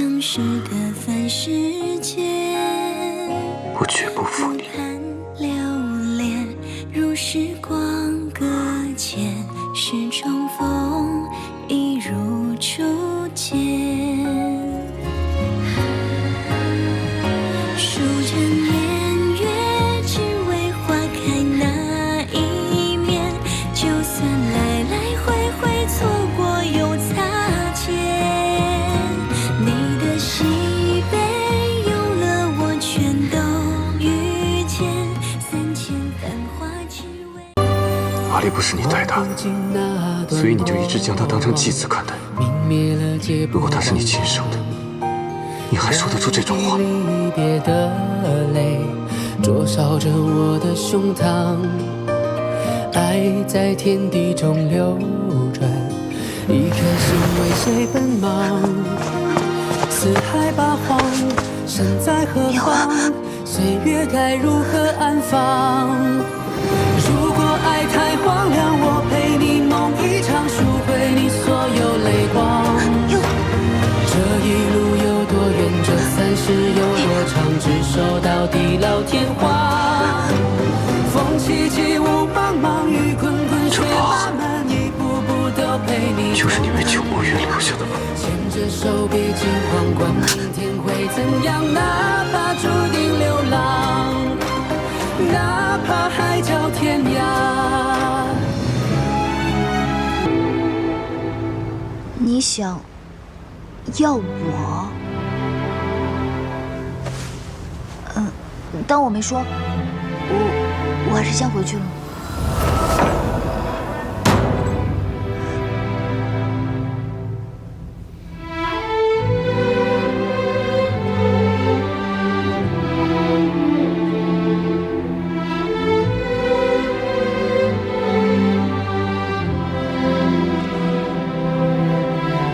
城市的凡世间，我绝不负你。留恋如时光搁浅，是重逢一如初见。数着年月，只为花开那一面。就算来来回回错过又擦肩，你的喜悲有了我全都遇见。3000繁华只为阿丽不是你带大的，所以你就一直将她当成继子看待。如果她是你亲生的，你还说得出这种话？离别的泪灼烧着我的胸膛，爱在天地中流转，一颗心为谁奔忙？四海八荒，身在何方？岁月该如何安放？如果爱太荒凉，我陪你梦一场，赎回你所有泪光。这一路有多远，这30有多长，执手到地老天荒。风起起，雾茫茫，雨滚滚，雪漫漫，一步步都陪你。就是你为九墨云留下的吗？牵着手，别惊慌，管明天会怎样，哪怕注定流浪，哪怕海角天涯。你想要我？当我没说，我还是先回去了。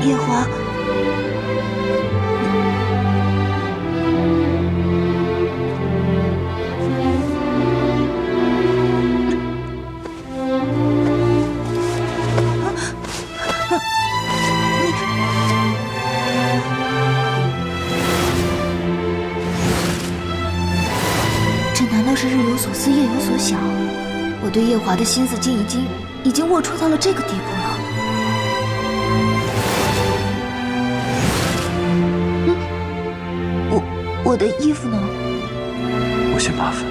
夜华。这难道是日有所思夜有所想？我对夜华的心思竟已经龌龊到了这个地步了。我的衣服呢？我嫌麻烦，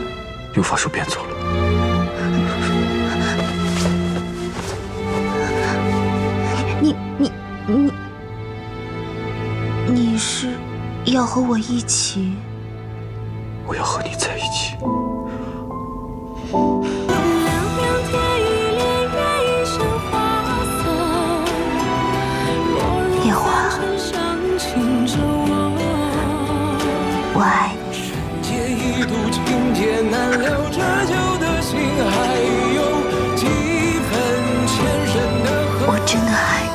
用法术变走了。你是要和我一起？我要和你在一起。夜华，我爱你。我真的爱你。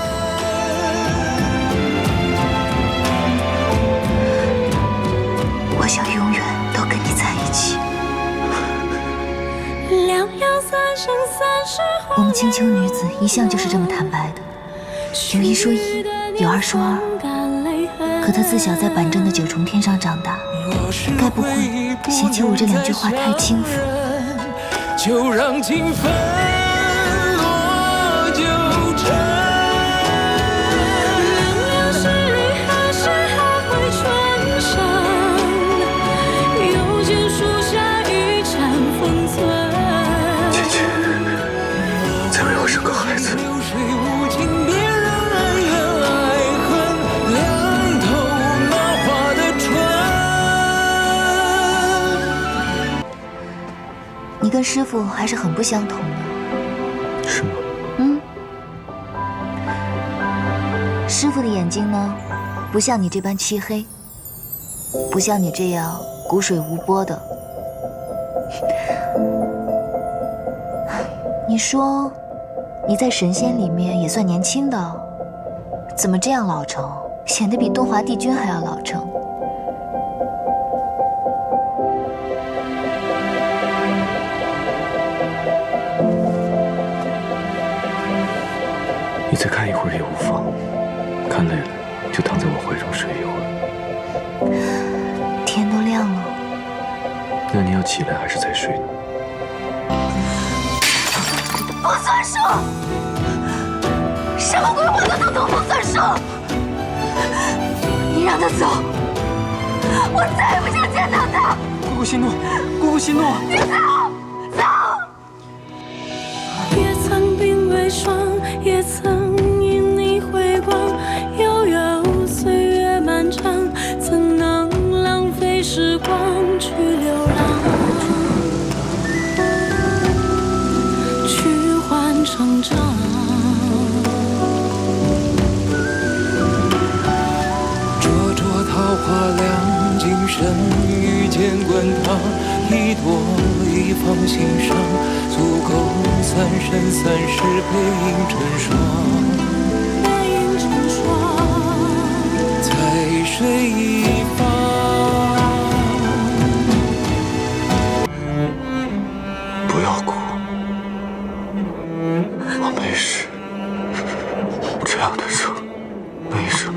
我想永远都跟你在一起。我们青丘女子一向就是这么坦白的，有一说一，有二说二。可她自小在板正的九重天上长大，该不会嫌弃我这2句话太轻浮？就让情分落九尘。凉是离还是还会春山？又见树下一盏封存。姐姐，再为我生个孩子。流水无情，别让恩怨爱恨凉透那花的春。你跟师父还是很不相同的。是吗？师父的眼睛呢，不像你这般漆黑，不像你这样骨水无波的。你说你在神仙里面也算年轻的，怎么这样老成，显得比东华帝君还要老成？你再看一会儿也无妨，看累了就躺在我怀中睡一会儿。起来还是在睡呢？不算数！什么鬼话都统统不算数！你让他走，我再也不想见到他！姑姑息怒，姑姑息怒！你走，走！也曾鬓微霜，也曾因你回光，悠悠岁月漫长，怎能浪费时光去流浪，去换成长？桃花凉，今生遇见滚烫，一朵一放心上，足够三生三世背影成双。背影成双，在水一方。不要哭，我没事，这样的伤没什么。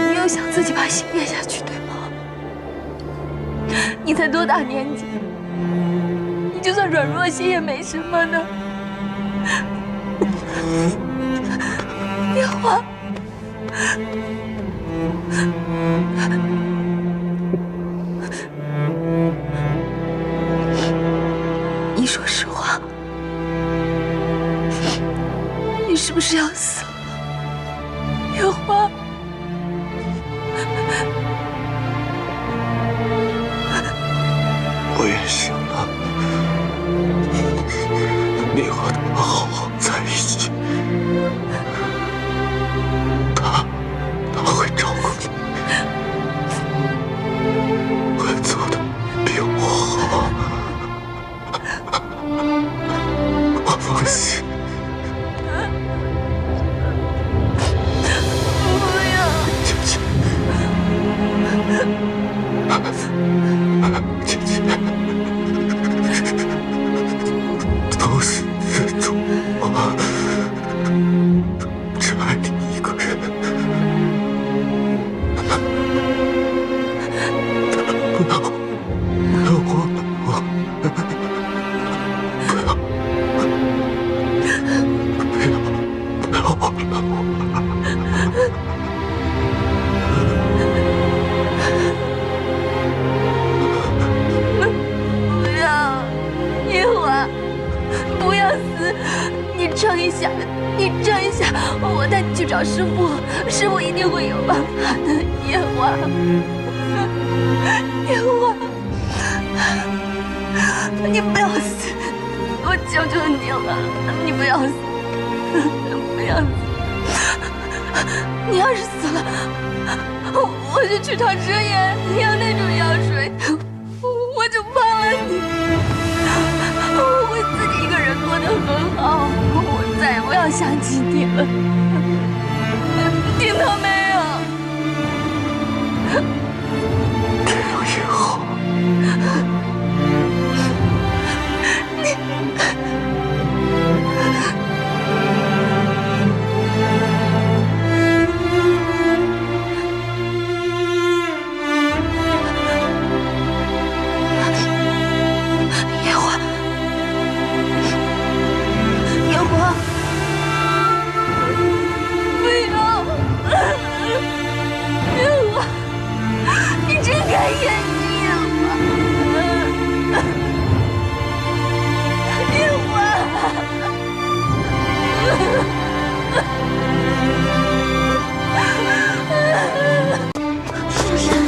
你又想自己把心咽下去，对吗？你才多大年纪？你就算软弱些也没什么的。叶华，你说实话，你是不是要死了？叶华，我也醒了，你和他好好在一起，他会照顾你，会做的比我好，我放心。姐姐，都是这种话，只爱你一个人，不要忘了我，不要忘了我。不要死！你撑一下，我带你去找师傅，师傅一定会有办法的。叶华，叶华，你不要死！我求求你了，你不要死，不要死！你要是死了，我就去找蛇爷要那种药水，我就帮了你。我会自己一个人过得很好，我再也不要想起你了，听到没有？这样也好。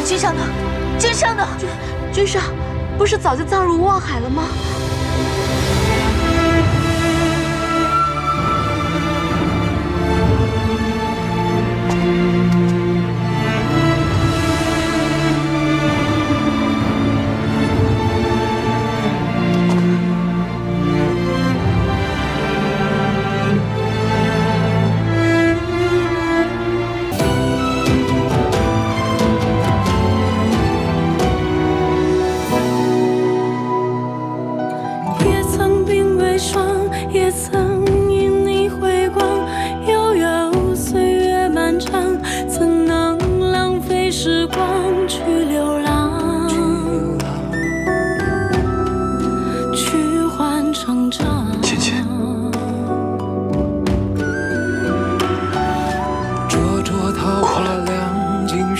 君上呢？君上呢？君上不是早就葬入望海了吗？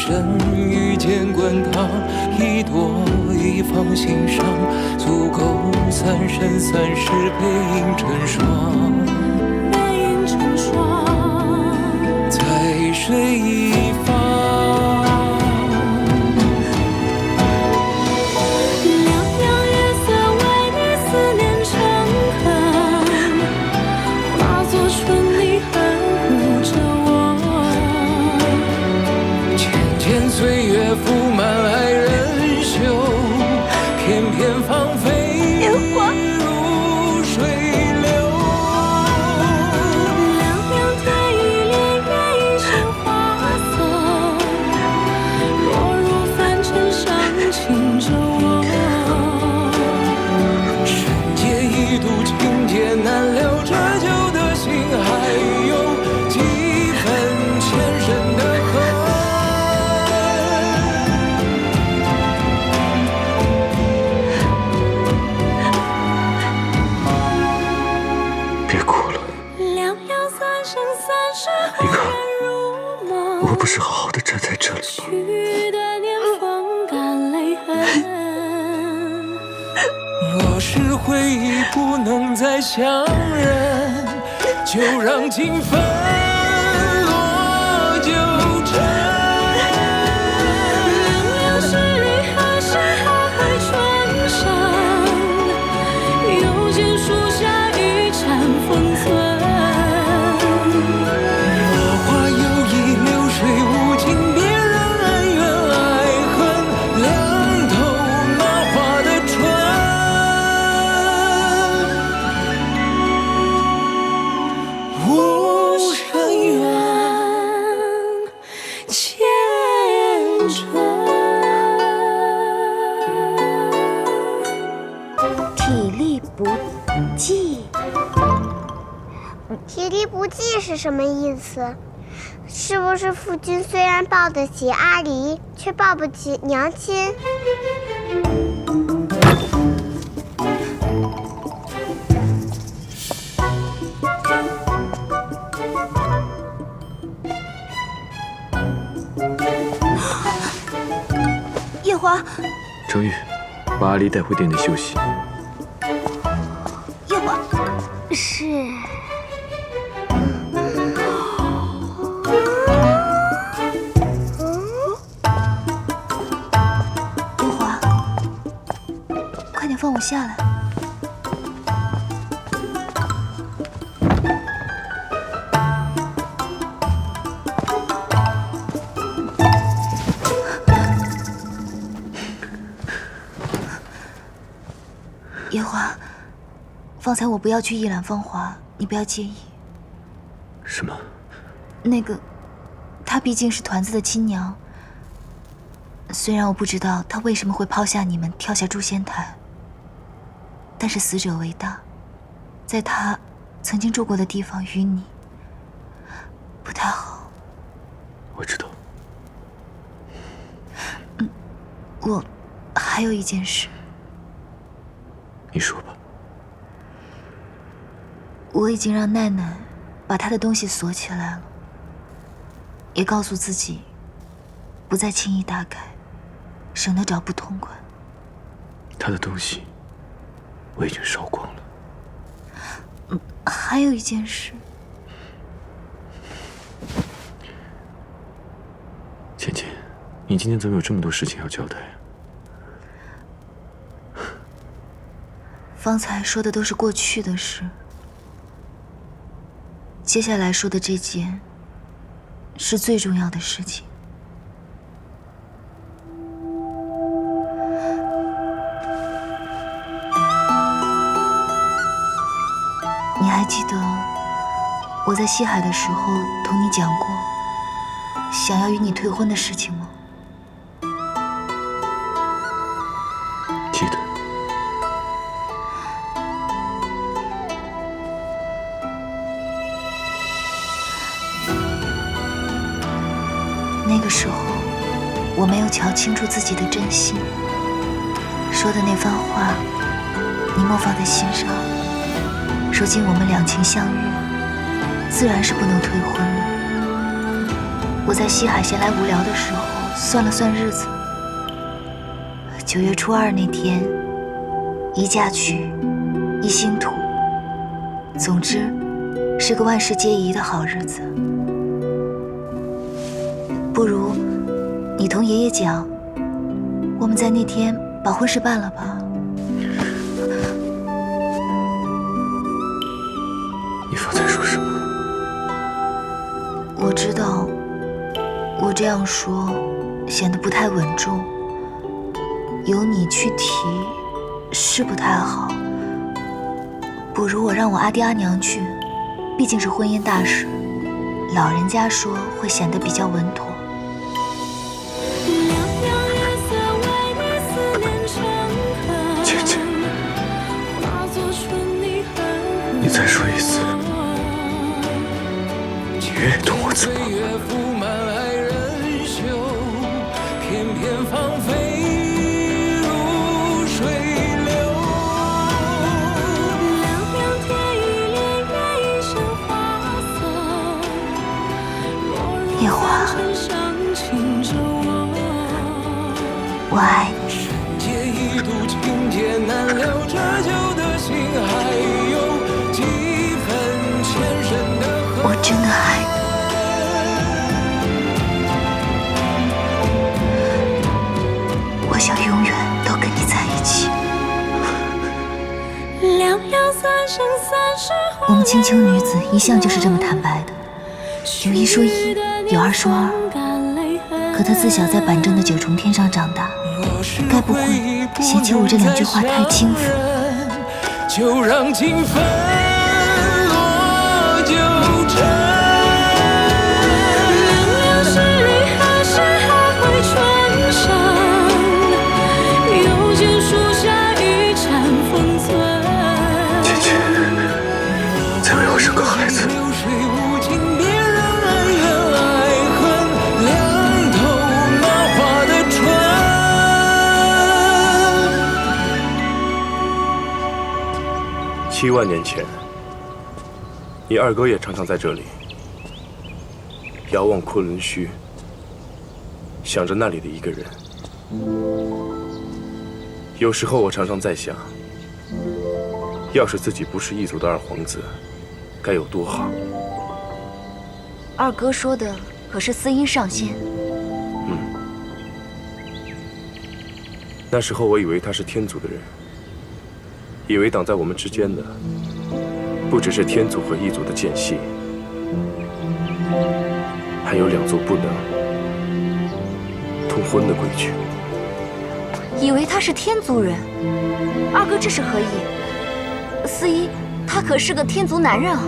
生遇见滚烫，一朵一放心上，足够3生3世背影成双，在水一方。岁月覆满爱人袖，片片芳菲如水流。凉凉天一帘月一生花色，落入凡尘伤情着我。深劫一度情劫难留，这旧的心还有几分前生的恨。你看，我不是好好的站在这里吗？若是回忆不能再相认，就让情分落九尘。凉是你何时还会春山？又见树下一盏风存。体力不济是什么意思？是不是父亲虽然抱得起阿离，却抱不起娘亲？夜华，程玉，把阿离带回店内休息。夜华，是。夜华，快点放我下来。夜华，方才我不要去一览芳华，你不要介意。什么？那个，她毕竟是团子的亲娘。虽然我不知道她为什么会抛下你们跳下诛仙台，但是死者为大，在她曾经住过的地方与你不太好。我知道。我还有一件事。你说吧。我已经让奈奈把她的东西锁起来了，也告诉自己不再轻易大改，省得找不痛快。她的东西我已经烧光了。还有一件事。芊芊，你今天怎么有这么多事情要交代啊？方才说的都是过去的事，接下来说的这件是最重要的事情。你还记得我在西海的时候同你讲过想要与你退婚的事情吗？记得。那个时候，我没有瞧清楚自己的真心，说的那番话，你莫放在心上。如今我们两情相悦，自然是不能退婚的。我在西海闲来无聊的时候，算了算日子，9月初2那天，一嫁娶，一兴土，总之是个万事皆宜的好日子。不如你同爷爷讲，我们在那天把婚事办了吧。你方才说什么？我知道，我这样说显得不太稳重，由你去提是不太好。不如我让我阿爹阿娘去，毕竟是婚姻大事，老人家说会显得比较稳妥。姐姐，你再说一次，你愿意同我走吗？夜华，我爱你。我真的爱你。我想永远都跟你在一起。我们青丘女子一向就是这么坦白的，有一说一，有二说二。可她自小在板正的9重天上长大，该不会嫌弃我这2句话太轻浮？就让情分落纠缠。7万年前，你二哥也常常在这里遥望昆仑虚，想着那里的一个人。有时候我常常在想，要是自己不是异族的二皇子，该有多好。二哥说的可是司音上仙？那时候我以为他是天族的人，以为挡在我们之间的不只是天族和异族的间隙，还有2座不能通婚的规矩。以为他是天族人？二哥这是何意？司音他可是个天族男人啊！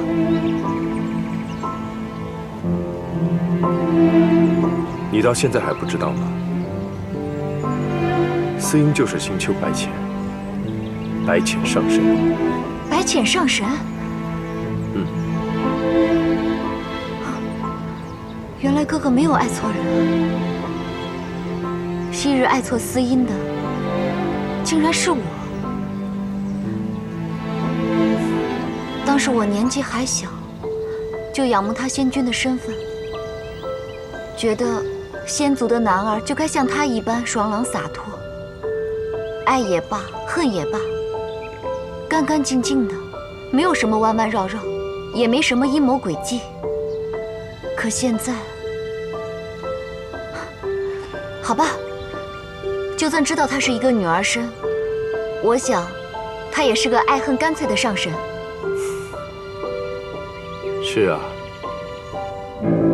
你到现在还不知道吗？司音就是星丘白浅，白浅上神。白浅上神？原来哥哥没有爱错人啊！昔日爱错司音的，竟然是我。当时我年纪还小，就仰慕他仙君的身份，觉得仙族的男儿就该像他一般爽朗洒脱，爱也罢，恨也罢，干干净净的，没有什么弯弯绕绕，也没什么阴谋诡计。可现在，好吧，就算知道她是一个女儿身，我想，她也是个爱恨干脆的上神。是啊，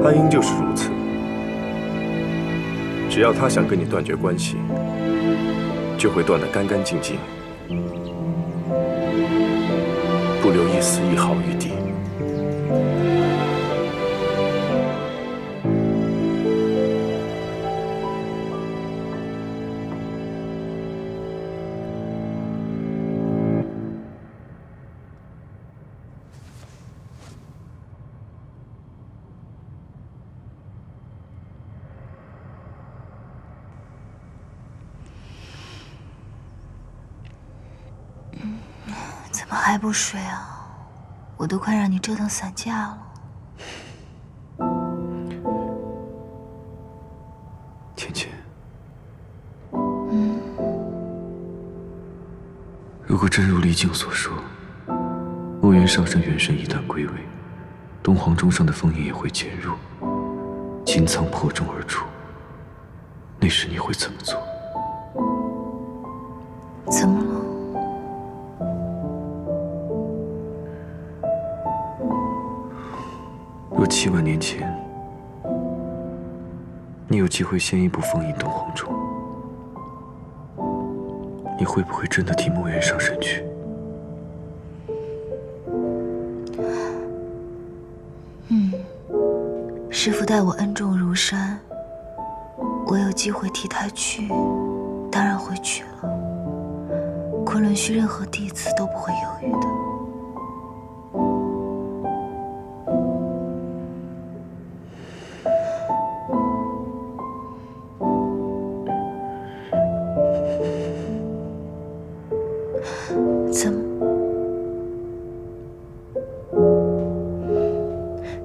安英就是如此。只要他想跟你断绝关系，就会断得干干净净，不留一丝一毫余地。怎么还不睡啊？我都快让你折腾散架了。芊芊，如果真如李靖所说，墨渊上神元神一旦归位，东皇钟上的封印也会减弱，金苍破钟而出，那时你会怎么做？怎么了？若7万年前，你有机会先一步封印东皇钟，你会不会真的替墨渊上神去？师父待我恩重如山，我有机会替他去，当然会去了。昆仑虚任何弟子都不会犹豫的。怎么？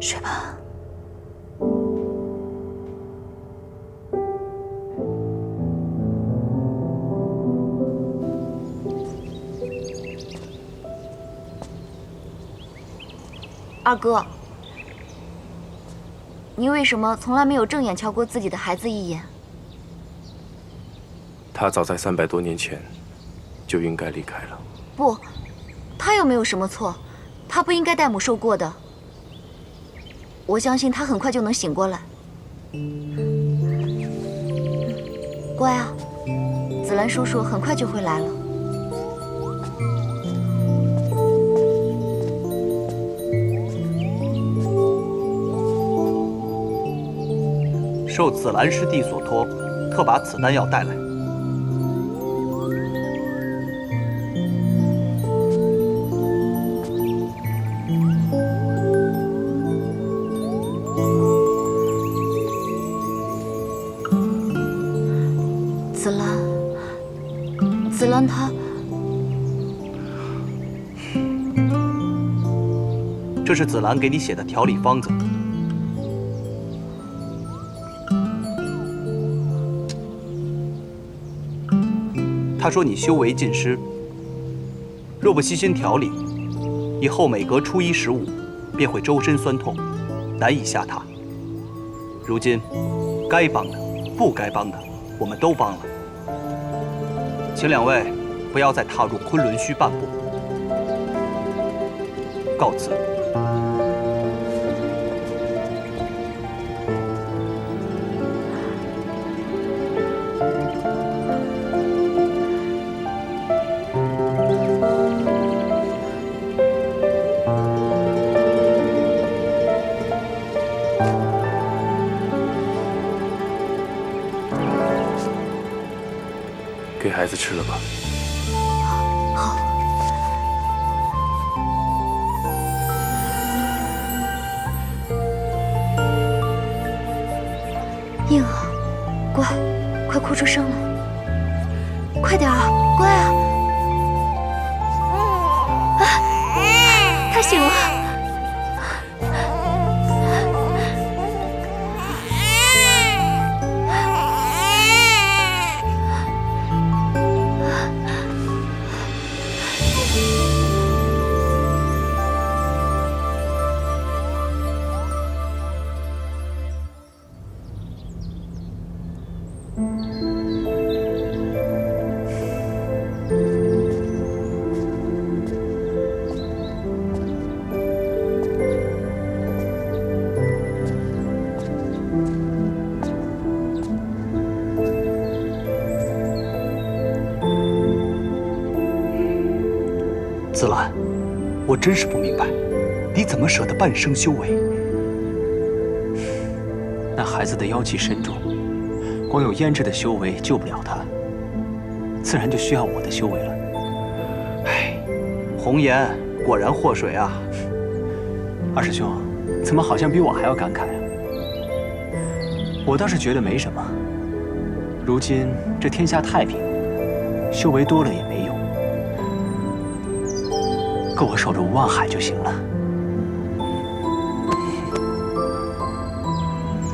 睡吧。二哥，你为什么从来没有正眼瞧过自己的孩子一眼？他早在300多年前就应该离开了。不，他又没有什么错，他不应该代母受过的。我相信他很快就能醒过来。乖啊，紫兰叔叔很快就会来了。受紫兰师弟所托，特把此丹药带来。紫兰她……这是紫兰给你写的调理方子。他说你修为尽失，若不悉心调理，以后每隔初1、15，便会周身酸痛，难以下榻。如今，该帮的、不该帮的，我们都帮了。请两位不要再踏入昆仑虚半步。告辞。给孩子吃了吧。好。硬啊，乖，快哭出声来，快点啊，乖啊！啊，他醒了。紫兰，我真是不明白，你怎么舍得半生修为？那孩子的妖气深重，光有胭脂的修为救不了他，自然就需要我的修为了。唉，红颜果然祸水啊！二师兄，怎么好像比我还要感慨啊？我倒是觉得没什么。如今这天下太平，修为多了也没用。够我守着无望海就行了。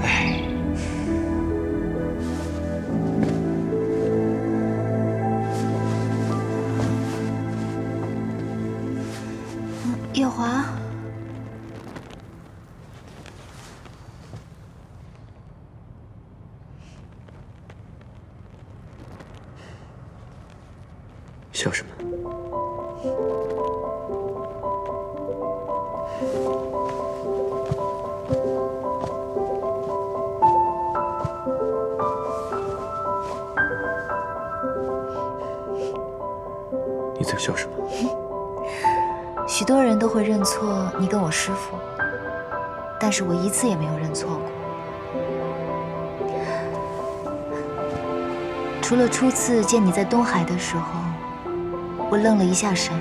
唉，华，笑什么？你在笑什么？许多人都会认错你跟我师父，但是我一次也没有认错过。除了初次见你在东海的时候，我愣了一下神。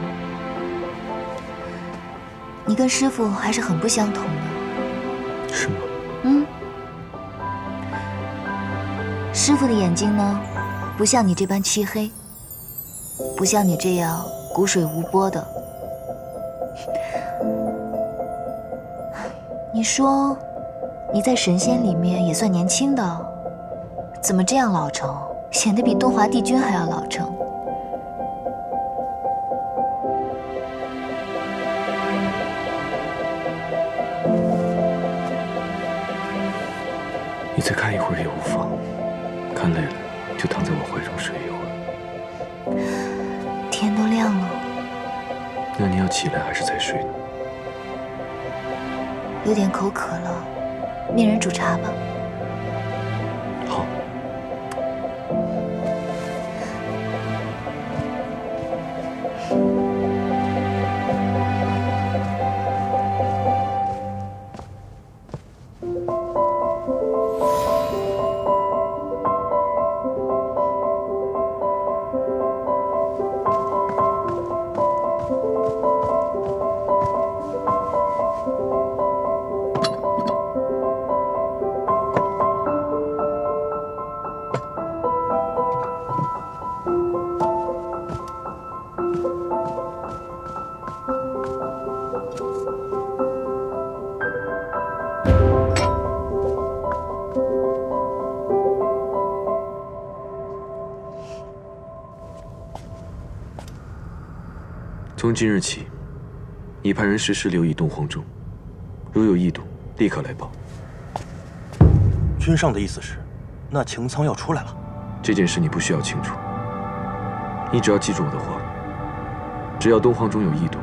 你跟师父还是很不相同的。是吗？嗯。师父的眼睛呢，不像你这般漆黑，不像你这样骨水无波的。你说你在神仙里面也算年轻的，怎么这样老成，显得比东华帝君还要老成？你再看一会儿也无妨，看累了就躺在我怀中睡一会儿。天都亮了。那你要起来还是再睡呢？有点口渴了，命人煮茶吧。好。从今日起，已派人时时留意东皇钟，如有异动，立刻来报。君上的意思是，那擎苍要出来了？这件事你不需要清楚，你只要记住我的话，只要东皇钟有异动，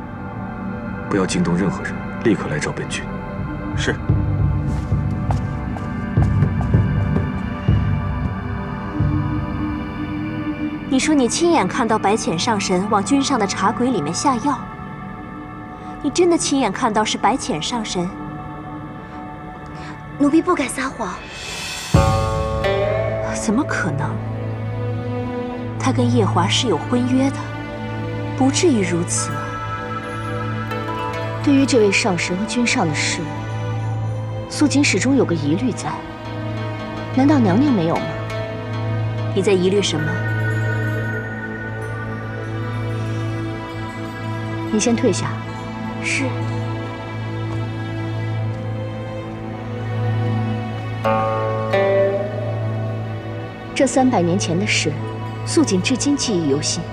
不要惊动任何人，立刻来找本君。是。你说你亲眼看到白浅上神往君上的茶鬼里面下药，你真的亲眼看到是白浅上神？奴婢不敢撒谎。怎么可能？他跟夜华是有婚约的，不至于如此啊。对于这位上神和君上的事，素锦始终有个疑虑在。难道娘娘没有吗？你在疑虑什么？你先退下。是。这300年前的事，素锦至今记忆犹新。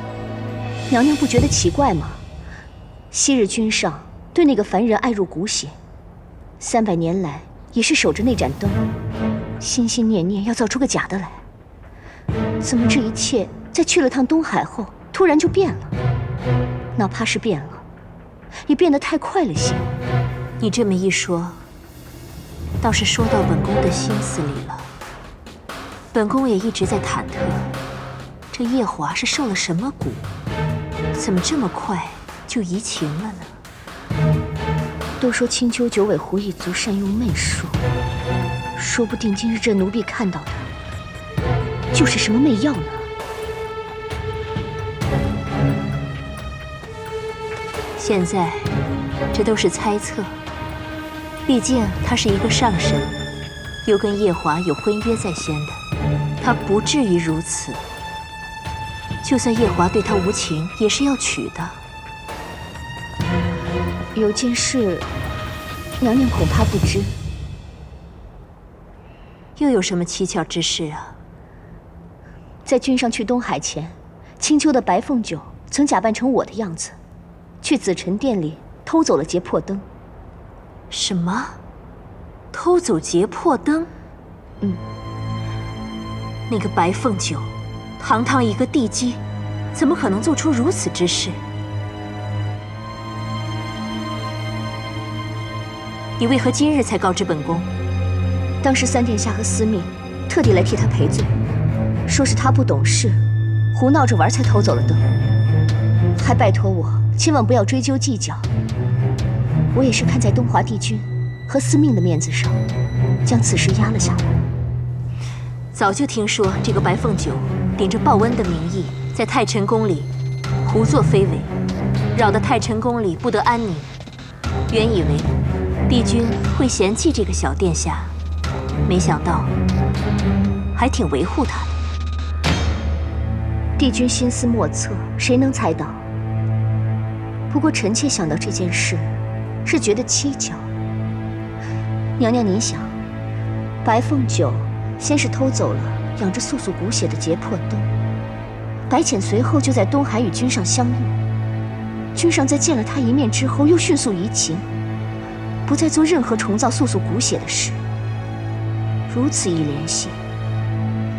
娘娘不觉得奇怪吗？昔日君上对那个凡人爱入骨血，300年来也是守着那盏灯，心心念念要造出个假的来。怎么这一切在去了趟东海后，突然就变了？哪怕是变了，也变得太快了些。你这么一说，倒是说到本宫的心思里了。本宫也一直在忐忑，这夜华是受了什么蛊，怎么这么快就移情了呢？都说青丘九尾狐一族善用媚术，说不定今日这奴婢看到的，就是什么媚药呢？现在，这都是猜测。毕竟他是一个上神，又跟夜华有婚约在先的，他不至于如此。就算夜华对他无情，也是要娶的。有件事，娘娘恐怕不知。又有什么蹊跷之事啊？在君上去东海前，青丘的白凤九曾假扮成我的样子，去紫宸殿里偷走了劫魄灯。什么？偷走劫魄灯？那个白凤九，堂堂一个地基，怎么可能做出如此之事？你为何今日才告知本宫？当时三殿下和司命特地来替他赔罪，说是他不懂事，胡闹着玩才偷走了灯，还拜托我千万不要追究计较。我也是看在东华帝君和司命的面子上，将此事压了下来。早就听说这个白凤九顶着报恩的名义，在太晨宫里胡作非为，扰得太晨宫里不得安宁。原以为帝君会嫌弃这个小殿下，没想到还挺维护他的。帝君心思莫测，谁能猜到？不过臣妾想到这件事，是觉得蹊跷。娘娘您想，白凤九先是偷走了养着素素骨血的劫魄灯，白浅随后就在东海与君上相遇，君上在见了他一面之后，又迅速移情，不再做任何重造素素骨血的事。如此一联系，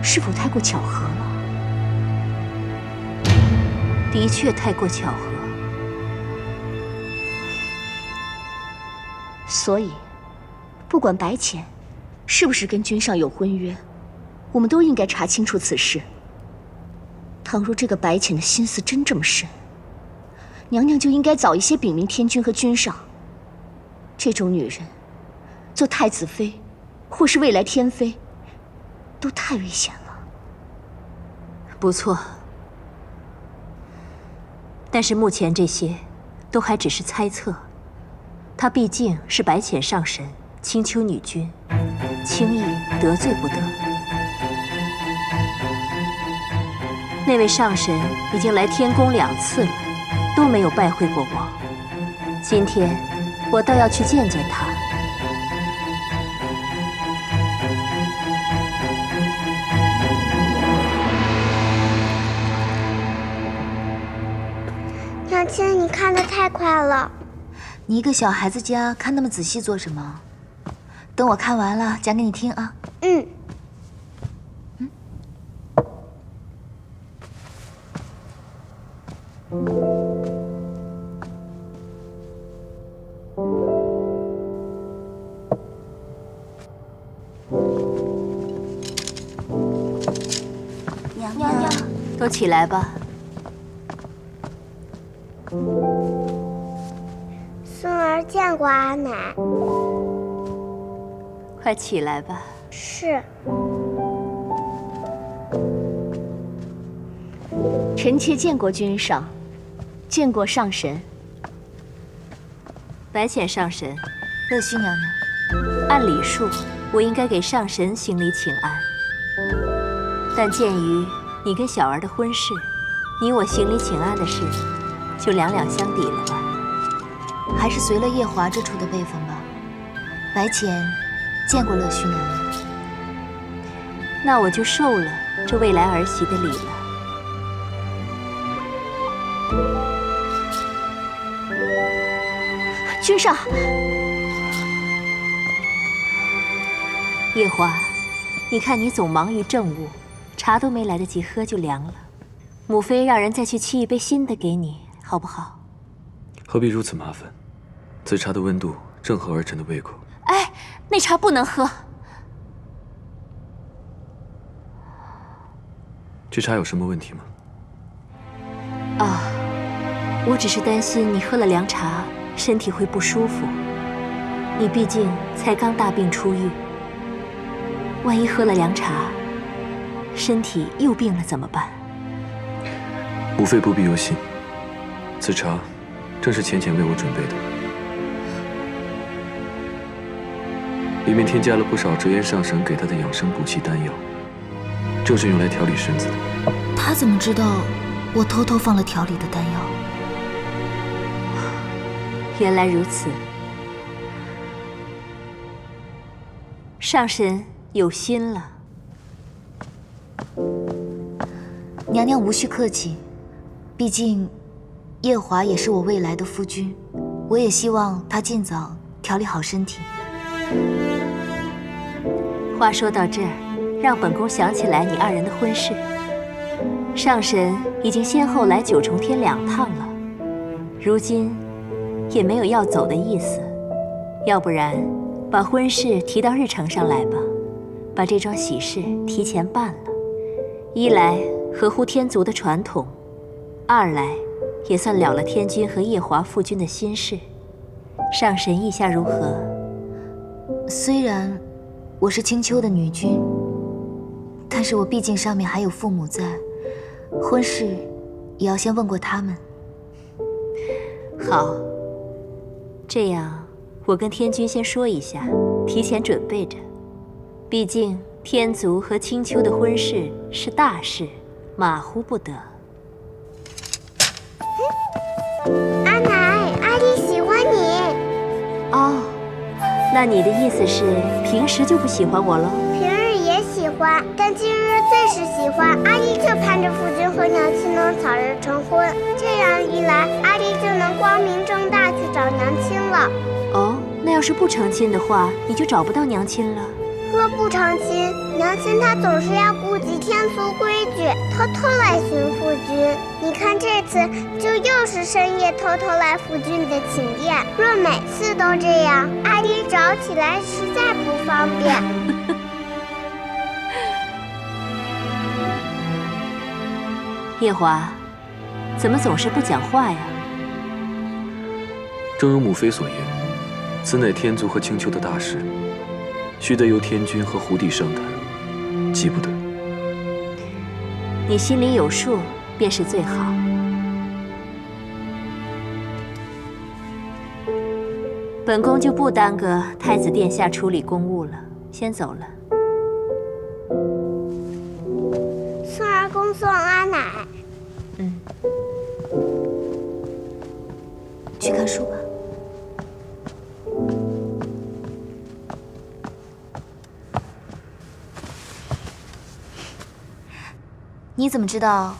是否太过巧合了？的确太过巧合。所以，不管白浅是不是跟君上有婚约，我们都应该查清楚此事。倘若这个白浅的心思真这么深，娘娘就应该早一些禀明天君和君上。这种女人，做太子妃，或是未来天妃，都太危险了。不错，但是目前这些都还只是猜测。她毕竟是白浅上神青丘女君，轻易得罪不得。那位上神已经来天宫2次了，都没有拜会过我。今天我倒要去见见他。娘亲，你看得太快了。你一个小孩子家看那么仔细做什么？等我看完了讲给你听啊。娘娘，都起来吧。孙儿见过阿奶。快起来吧。是。臣妾见过君上，见过上神。白浅上神，乐须娘娘。按礼数，我应该给上神行礼请安。但鉴于你跟小儿的婚事，你我行礼请安的事，就两两相抵了吧。还是随了夜华这处的辈分吧。白浅见过乐须娘娘。那我就受了这未来儿媳的礼了。君上，夜华，你看你总忙于政务，茶都没来得及喝就凉了。母妃让人再去沏一杯新的给你，好不好？何必如此麻烦？此茶的温度正合儿臣的胃口。哎，那茶不能喝。这茶有什么问题吗？啊，我只是担心你喝了凉茶，身体会不舒服。你毕竟才刚大病初愈，万一喝了凉茶，身体又病了怎么办？母妃不必忧心，此茶正是浅浅为我准备的，里面添加了不少折颜上神给他的养生补气丹药，正是用来调理身子的。他怎么知道我偷偷放了调理的丹药？原来如此，上神有心了。娘娘无需客气，毕竟夜华也是我未来的夫君，我也希望他尽早调理好身体。话说到这儿，让本宫想起来你二人的婚事。上神已经先后来九重天2趟了，如今也没有要走的意思。要不然，把婚事提到日程上来吧，把这桩喜事提前办了。一来合乎天族的传统，二来也算了了天君和夜华父君的心事。上神意下如何？虽然我是青丘的女君，但是我毕竟上面还有父母在，婚事也要先问过他们。好，这样我跟天君先说一下，提前准备着。毕竟天族和青丘的婚事是大事，马虎不得。阿奶，阿丽喜欢你。哦，那你的意思是平时就不喜欢我了？平日也喜欢，但今日最是喜欢。阿丽就盼着夫君和娘亲能早日成婚，这样一来，阿丽就能光明正大去找娘亲了。哦，那要是不成亲的话，你就找不到娘亲了。若不成亲，娘亲她总是要顾及天族规矩，偷偷来寻夫君。你看这次就又是深夜偷偷来夫君的寝殿。若每次都这样，阿丽找起来实在不方便。夜华，怎么总是不讲话呀？正如母妃所言，此乃天族和青丘的大事，须得由天君和胡帝商谈，急不得。你心里有数便是最好。本宫就不耽搁太子殿下处理公务了，先走了。送儿恭送阿奶。去看书吧。你怎么知道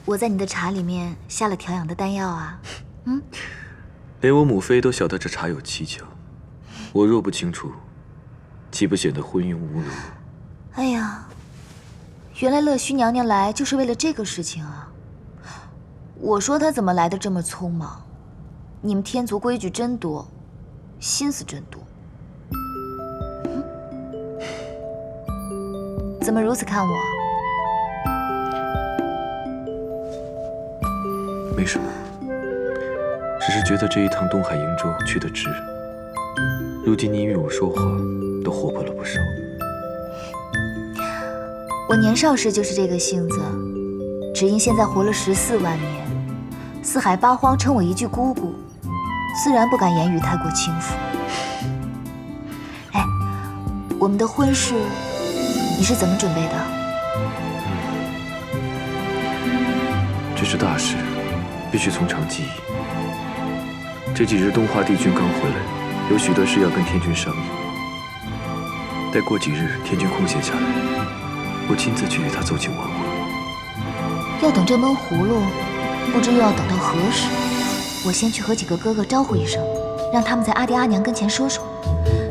我在你的茶里面下了调养的丹药啊？连我母妃都晓得这茶有蹊跷，我若不清楚，岂不显得昏庸无能？哎呀，原来乐须娘娘来就是为了这个事情啊！我说她怎么来的这么匆忙？你们天族规矩真多，心思真多。怎么如此看我？没什么，只是觉得这一趟东海瀛洲去得值。如今你与我说话，都活泼了不少。我年少时就是这个性子，只因现在活了14万年，四海八荒称我一句姑姑，自然不敢言语太过轻浮。哎，我们的婚事你是怎么准备的？这是大事，必须从长计议。这几日东华帝君刚回来，有许多事要跟天君商议。待过几日天君空闲下来，我亲自去与他奏请完婚。要等这闷葫芦，不知又要等到何时。我先去和几个哥哥招呼一声，让他们在阿爹阿娘跟前说说，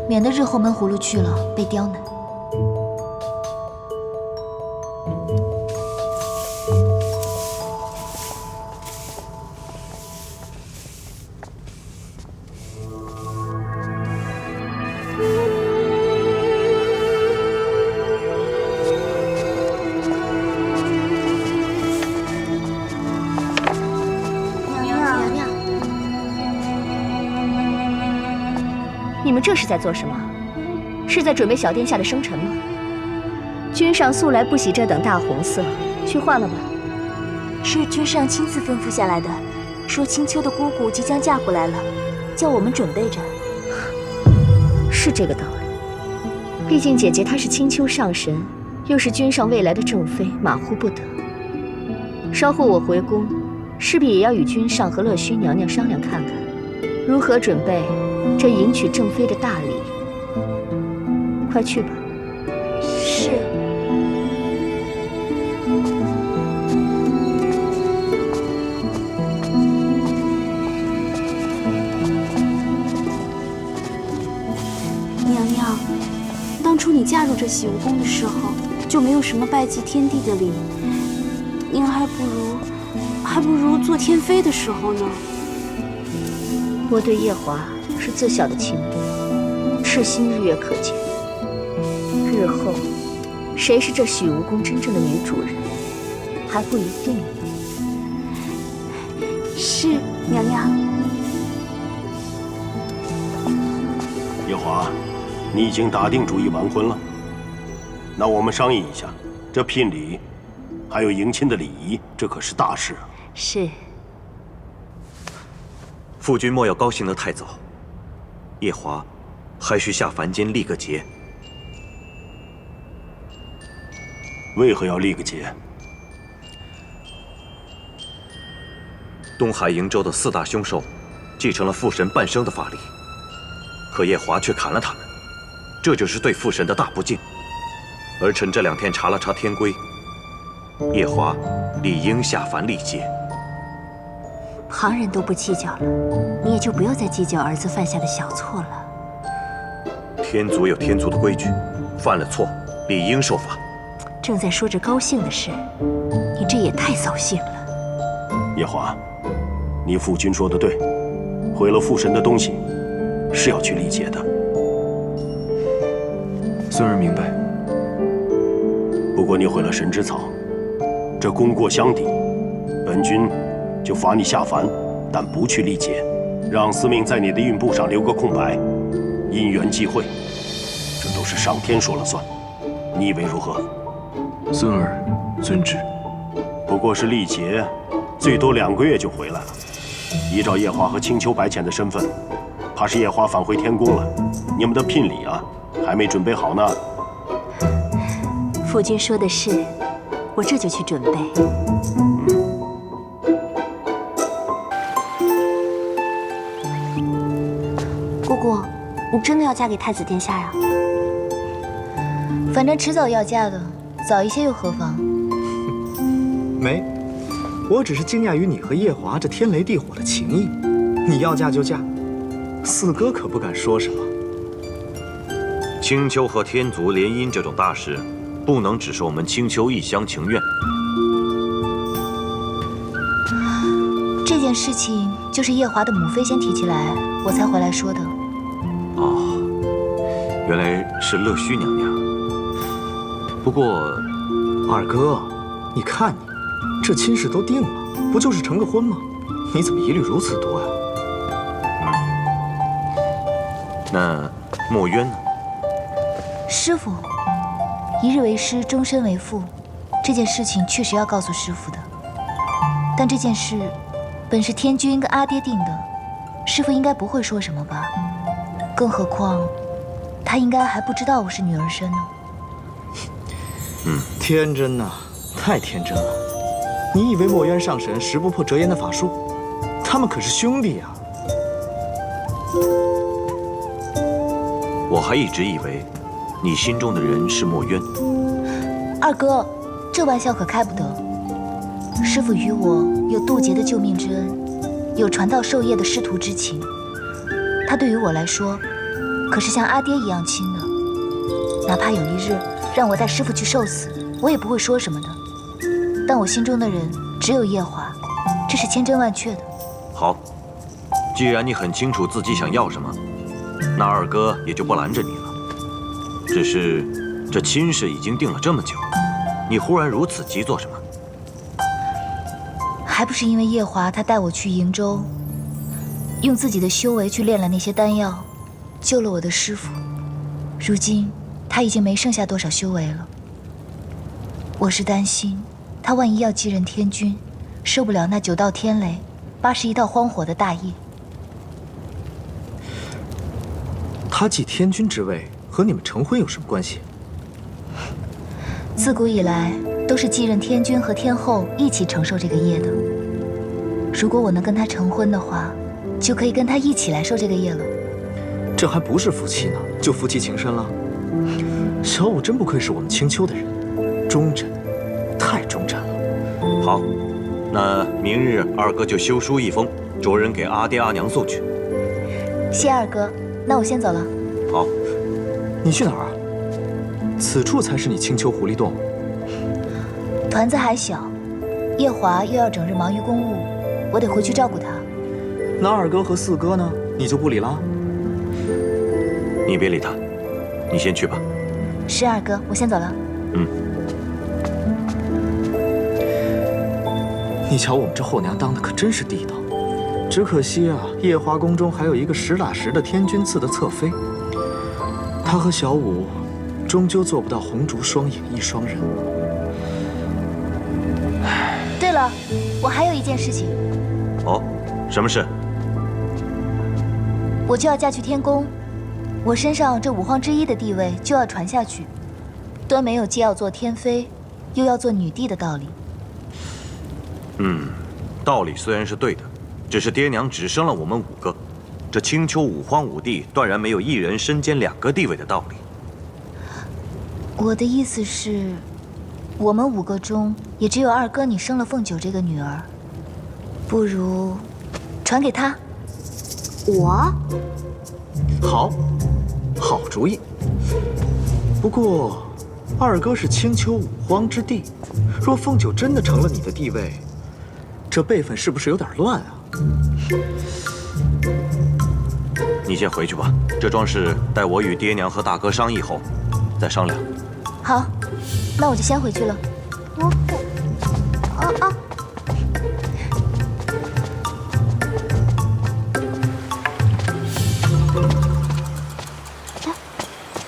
免得日后闷葫芦去了被刁难。你们这是在做什么？是在准备小殿下的生辰吗？君上素来不喜这等大红色，去换了吧。是君上亲自吩咐下来的，说青丘的姑姑即将嫁过来了，叫我们准备着。是这个道理。毕竟姐姐她是青丘上神，又是君上未来的正妃，马虎不得。稍后我回宫，势必也要与君上和乐须娘娘商量看看，如何准备这迎娶正妃的大礼。快去吧。是。有这洗蜈蚣的时候，就没有什么拜祭天地的礼。您还不如做天妃的时候呢。我对夜华是自小的情侣，赤心日月可见。日后谁是这许蜈蚣真正的女主人，还不一定呢。是娘娘。夜华，你已经打定主意完婚了。那我们商议一下，这聘礼，还有迎亲的礼仪，这可是大事啊。是。父君莫要高兴得太早，夜华还需下凡间历个劫。为何要历个劫？东海瀛州的4大凶兽，继承了父神半生的法力，可夜华却砍了他们，这就是对父神的大不敬。儿臣这2天查了查天规，夜华理应下凡历劫。旁人都不计较了，你也就不要再计较儿子犯下的小错了。天族有天族的规矩，犯了错理应受罚。正在说着高兴的事，你这也太扫兴了。夜华，你父君说的对，毁了父神的东西是要去历劫的。孙儿明白。不过你毁了神之草，这功过相抵，本君就罚你下凡，但不去历劫，让司命在你的运部上留个空白，因缘际会，这都是上天说了算。你以为如何？孙儿遵旨。不过是历劫，最多2个月就回来了。依照夜华和青丘白浅的身份，怕是夜华返回天宫了。你们的聘礼啊，还没准备好呢。父君说的是，我这就去准备。姑姑，你真的要嫁给太子殿下呀？反正迟早要嫁的，早一些又何妨？没，我只是惊讶于你和夜华这天雷地火的情谊。你要嫁就嫁，四哥可不敢说什么。青丘和天族联姻这种大事，不能只是我们青丘一厢情愿。这件事情就是夜华的母妃先提起来，我才回来说的。哦，原来是乐须娘娘。不过，二哥，你看你，这亲事都定了，不就是成个婚吗？你怎么疑虑如此多啊？那墨渊呢？师傅，一日为师，终身为父，这件事情确实要告诉师傅的。但这件事本是天君跟阿爹定的，师傅应该不会说什么吧？更何况，他应该还不知道我是女儿身呢。天真呐，太天真了！你以为墨渊上神识不破折颜的法术？他们可是兄弟呀！我还一直以为，你心中的人是墨渊。二哥，这玩笑可开不得。师傅与我有渡劫的救命之恩，有传道授业的师徒之情。他对于我来说，可是像阿爹一样亲的。哪怕有一日让我带师傅去受死，我也不会说什么的。但我心中的人只有夜华，这是千真万确的。好，既然你很清楚自己想要什么，那二哥也就不拦着你了。只是这亲事已经定了这么久，你忽然如此急做什么？还不是因为夜华他带我去瀛州，用自己的修为去炼了那些丹药，救了我的师傅。如今他已经没剩下多少修为了。我是担心他万一要继任天君，受不了那9道天雷、81道荒火的大业。他继天君之位和你们成婚有什么关系？自古以来都是继任天君和天后一起承受这个业的。如果我能跟他成婚的话，就可以跟他一起来受这个业了。这还不是夫妻呢，就夫妻情深了。小五真不愧是我们青丘的人，忠贞，太忠贞了。好，那明日二哥就修书一封，着人给阿爹阿娘送去。谢二哥，那我先走了。好，你去哪儿啊？此处才是你青丘狐狸洞。团子还小，夜华又要整日忙于公务，我得回去照顾他。那二哥和四哥呢？你就不理了？你别理他，你先去吧。是二哥，我先走了。你瞧我们这后娘当的可真是地道，只可惜啊，夜华宫中还有一个实打实的天君赐的侧妃，她和小五终究做不到红烛双影一双人。对了，我还有一件事情。哦，什么事？我就要嫁去天宫，我身上这五皇之一的地位就要传下去，端没有既要做天妃，又要做女帝的道理。道理虽然是对的，只是爹娘只生了我们5个，这青丘五皇5帝断然没有一人身兼2个地位的道理。我的意思是，我们5个中也只有二哥你生了凤九这个女儿，不如传给他。我？好，好主意。不过，二哥是青丘五皇之帝，若凤九真的成了你的地位，这辈分是不是有点乱啊？你先回去吧，这桩事待我与爹娘和大哥商议后再商量。好，那我就先回去了。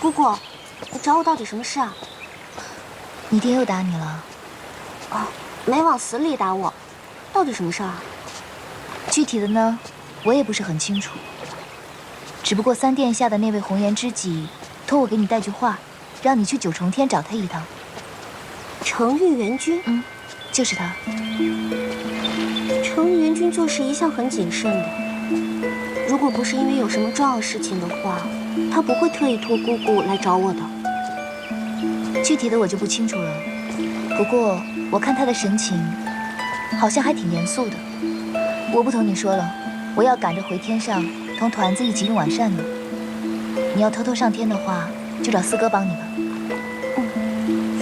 姑姑，你找我到底什么事啊？你爹又打你了？哦，没往死里打我，到底什么事啊？具体的呢，我也不是很清楚。只不过三殿下的那位红颜知己托我给你带句话，让你去九重天找他一趟。程玉元君？就是他。程玉元君做事一向很谨慎的，如果不是因为有什么重要事情的话，他不会特意托姑姑来找我的。具体的我就不清楚了，不过我看他的神情，好像还挺严肃的。我不同你说了，我要赶着回天上同团子一起用晚膳呢。你要偷偷上天的话，就找四哥帮你吧。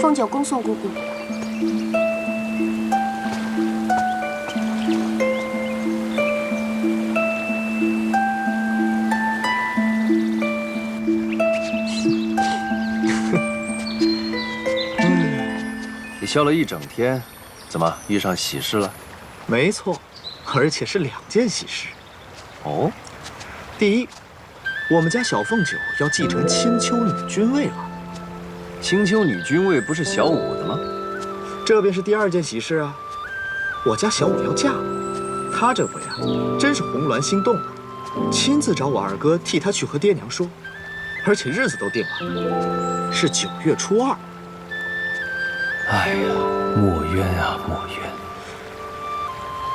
凤九恭送姑姑。你笑了一整天，怎么遇上喜事了？没错，而且是2件喜事。哦，第一，我们家小凤九要继承青丘女君位了。青丘女君位不是小五的吗？这便是第2件喜事啊！我家小五要嫁了，她这回啊，真是红鸾心动了，亲自找我二哥替她去和爹娘说，而且日子都定了，是9月初2。哎呀，莫冤啊，莫冤！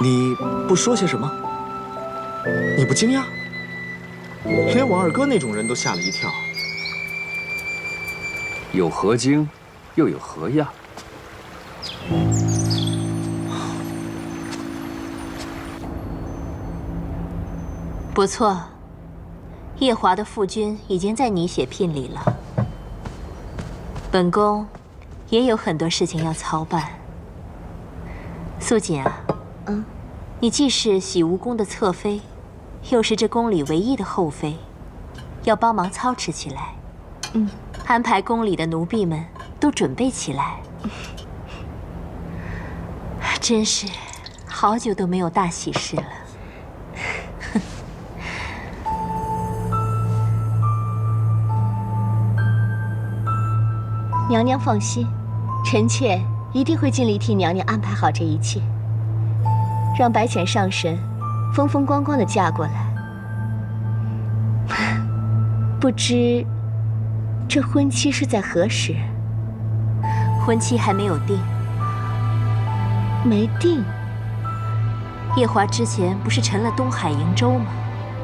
你不说些什么？你不惊讶？连我二哥那种人都吓了一跳。有何惊，又有何讶？不错，夜华的父君已经在拟写聘礼了。本宫也有很多事情要操办。素锦啊，你既是洗梧宫的侧妃，又是这宫里唯一的后妃，要帮忙操持起来。安排宫里的奴婢们都准备起来。真是好久都没有大喜事了。娘娘放心，臣妾一定会尽力替娘娘安排好这一切，让白浅上神风风光光的嫁过来。不知这婚期是在何时？婚期还没有定。没定？夜华之前不是沉了东海瀛洲吗？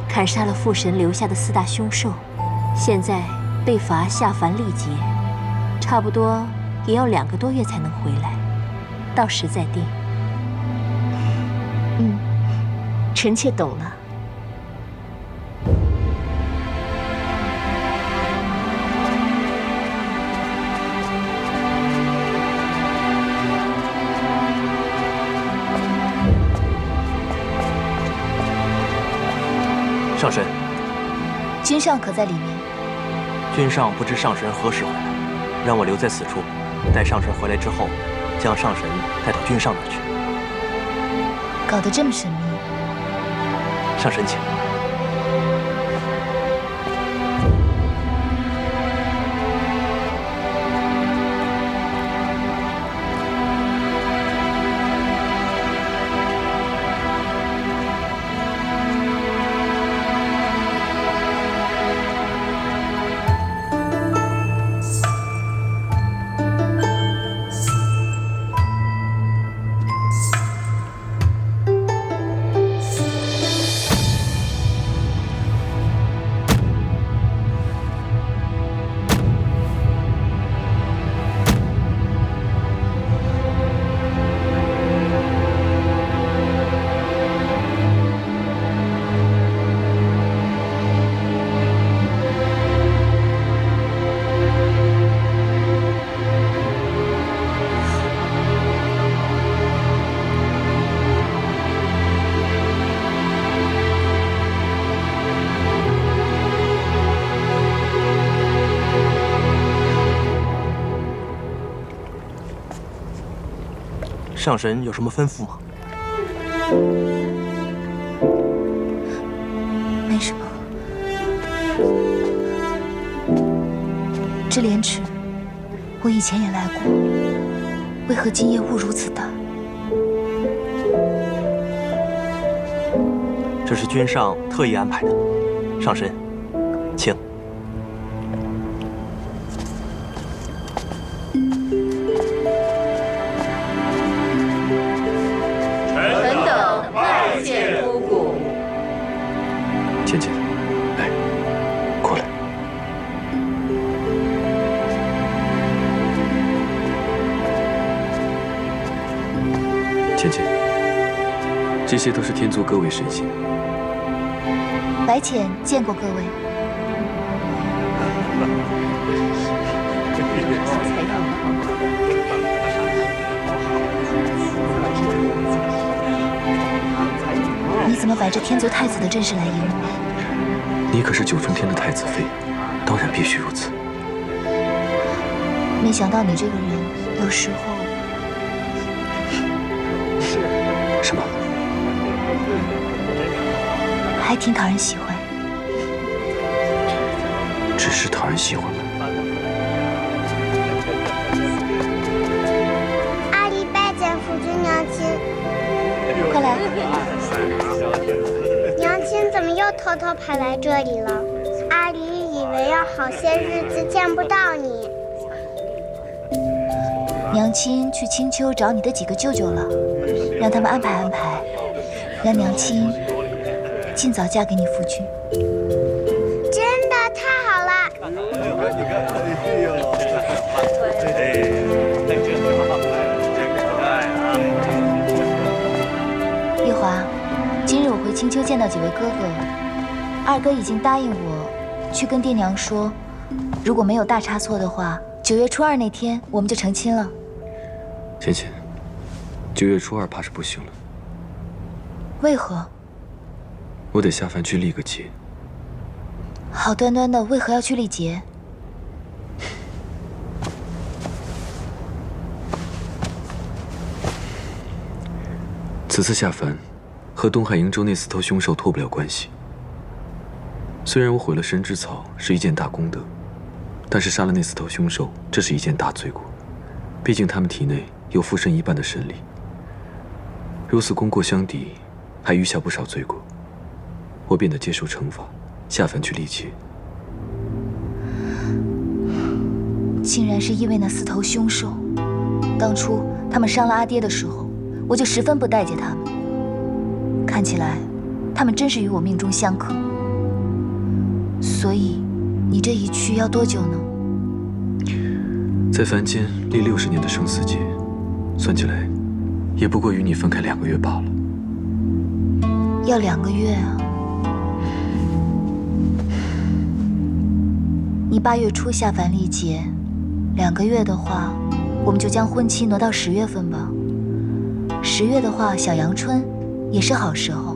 砍杀了父神留下的4大凶兽，现在被罚下凡历劫。差不多也要2个多月才能回来，到时再定。臣妾懂了。上神，君上可在里面？君上不知上神何时回来，让我留在此处，待上神回来之后，将上神带到君上那儿去。搞得这么神秘。上神请。上神有什么吩咐吗？没什么。这莲池，我以前也来过，为何今夜雾如此大？这是君上特意安排的。上神，请。倩倩，来，过来。倩倩，这些都是天族各位神仙。白浅见过各位。你怎么摆着天族太子的阵势来迎我？你可是九重天的太子妃，当然必须如此。没想到你这个人有时候……什么？还挺讨人喜欢。只是讨人喜欢吗？阿离拜见夫君娘亲。快来。娘亲怎么又偷偷跑来这里了？阿离以为要好些日子见不到你。娘亲去青丘找你的几个舅舅了，让他们安排安排，让娘亲尽早嫁给你夫君。真的太好了！月华，今日我回青丘见到几位哥哥，二哥已经答应我去跟爹娘说，如果没有大差错的话，9月初2那天我们就成亲了。倩倩，9月初2怕是不行了。为何？我得下凡去历个劫。好端端的，为何要去历劫？此次下凡，和东海瀛洲那4头凶兽脱不了关系。虽然我毁了神之草是一件大功德，但是杀了那4头凶兽，这是一件大罪过。毕竟他们体内有附身1半的神力，如此功过相抵，还余下不少罪过。我便得接受惩罚，下凡去历劫。竟然是因为那4头凶兽。当初他们伤了阿爹的时候，我就十分不待见他们。看起来，他们真是与我命中相克。所以，你这一去要多久呢？在凡间历60年的生死劫，算起来，也不过与你分开2个月罢了。要2个月啊！你8月初下凡历劫，2个月的话，我们就将婚期挪到10月份吧。10月的话，小阳春也是好时候。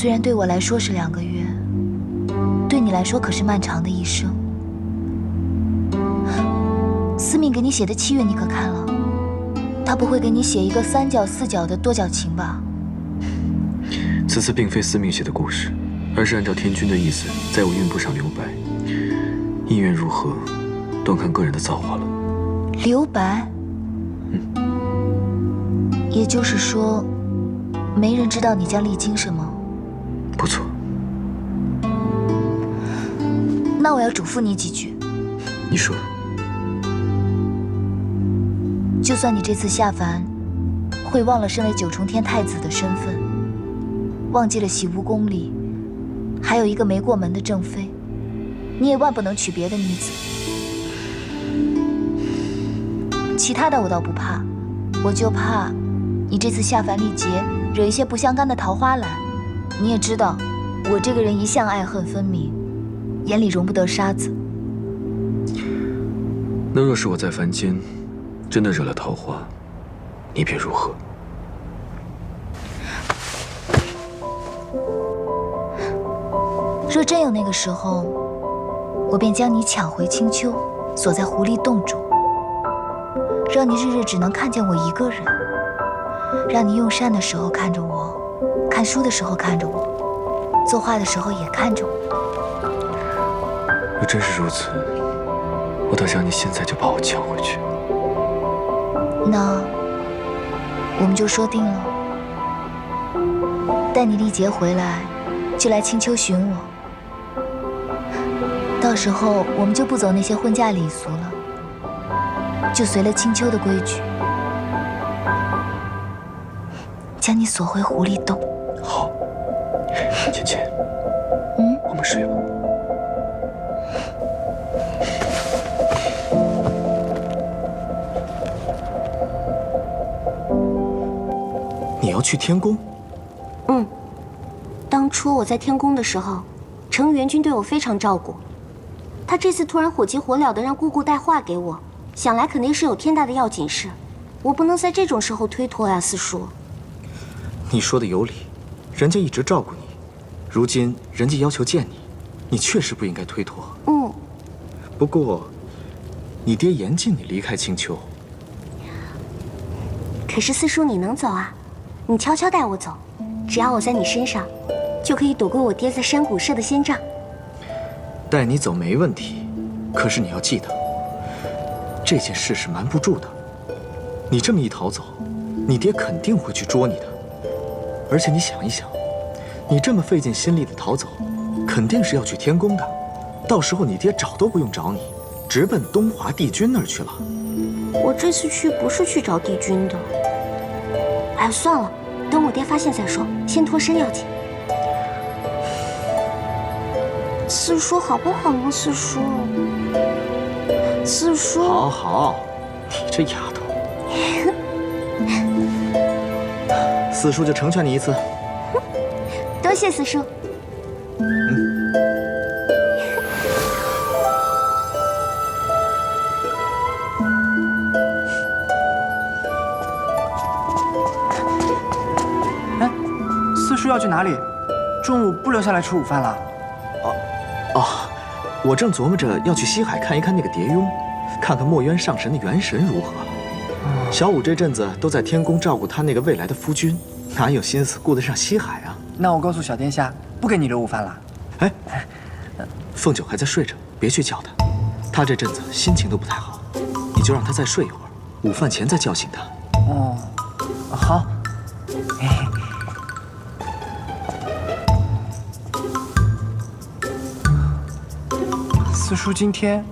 虽然对我来说是2个月，对你来说可是漫长的一生。司命给你写的契约你可看了？他不会给你写一个3角4角的多角情吧？此次并非司命写的故事，而是按照天君的意思，在我运部上留白。意愿如何，端看个人的造化了。留白？也就是说，没人知道你将历经什么？不错。那我要嘱咐你几句。你说。就算你这次下凡，会忘了身为9重天太子的身份，忘记了洗污宫里还有一个没过门的正妃，你也万不能娶别的女子。其他的我倒不怕，我就怕你这次下凡历劫，惹一些不相干的桃花来。你也知道，我这个人一向爱恨分明，眼里容不得沙子。那若是我在凡间真的惹了桃花，你便如何？若真有那个时候，我便将你抢回青丘，锁在狐狸洞中，让你日日只能看见我一个人，让你用膳的时候看着我，看书的时候看着我，作画的时候也看着我。若真是如此，我倒想你现在就把我抢回去。那我们就说定了，待你历劫回来，就来青丘寻我。到时候我们就不走那些婚嫁礼俗了，就随了青丘的规矩，将你锁回狐狸洞。好，芊芊，我们睡吧。你要去天宫？当初我在天宫的时候，程元君对我非常照顾。他这次突然火急火燎的让姑姑带话给我，想来肯定是有天大的要紧事，我不能在这种时候推脱呀，四叔。你说的有理，人家一直照顾你，如今人家要求见你，你确实不应该推脱。不过，你爹严禁你离开青丘。可是四叔你能走啊？你悄悄带我走，只要我在你身上，就可以躲过我爹在山谷设的仙障。带你走没问题，可是你要记得，这件事是瞒不住的。你这么一逃走，你爹肯定会去捉你的。而且你想一想，你这么费尽心力的逃走，肯定是要去天宫的。到时候你爹找都不用找你，直奔东华帝君那儿去了。我这次去不是去找帝君的。哎，算了，等我爹发现再说，先脱身要紧。四叔好不好呢？四叔，四叔，好好，你这丫头，四叔就成全你一次。多谢四叔。哎，四叔要去哪里？中午不留下来吃午饭了？我正琢磨着要去西海看一看那个蝶雍，看看墨渊上神的元神如何。小五这阵子都在天宫照顾他那个未来的夫君，哪有心思顾得上西海啊？那我告诉小殿下，不给你留午饭了。哎，凤九还在睡着，别去叫他。他这阵子心情都不太好，你就让他再睡一会儿，午饭前再叫醒他。哦，好。四叔今天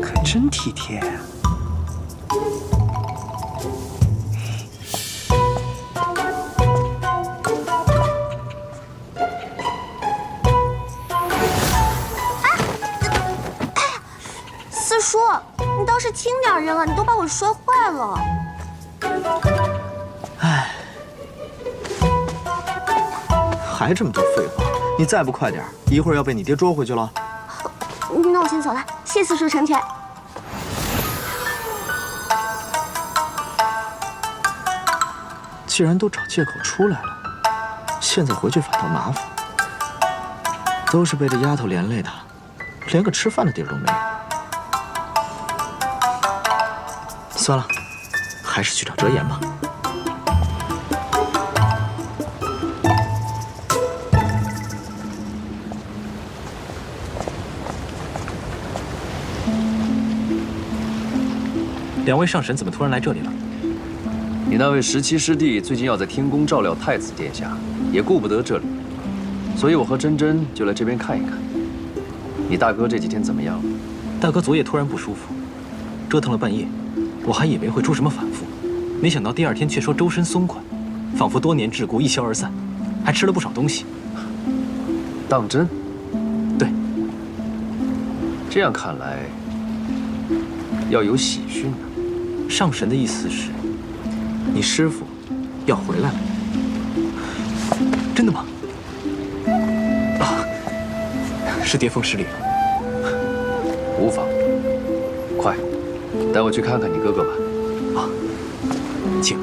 可真体贴呀。四叔，你倒是轻点扔啊！你都把我摔坏了。哎，还这么多废话，你再不快点，一会儿要被你爹捉回去了。那我先走了，谢四叔成全。既然都找借口出来了，现在回去反倒麻烦，都是被这丫头连累的，连个吃饭的地儿都没有。算了，还是去找哲言吧。两位上神怎么突然来这里了？你那位17师弟最近要在天宫照料太子殿下，也顾不得这里，所以我和珍珍就来这边看一看。你大哥这几天怎么样了？大哥昨夜突然不舒服，折腾了半夜，我还以为会出什么反复，没想到第二天却说周身松快，仿佛多年桎梏一消而散，还吃了不少东西。当真？对。这样看来，要有喜讯呢。上神的意思是，你师父要回来了。真的吗？啊，是跌凤失礼了。无妨，快，带我去看看你哥哥吧。啊，请。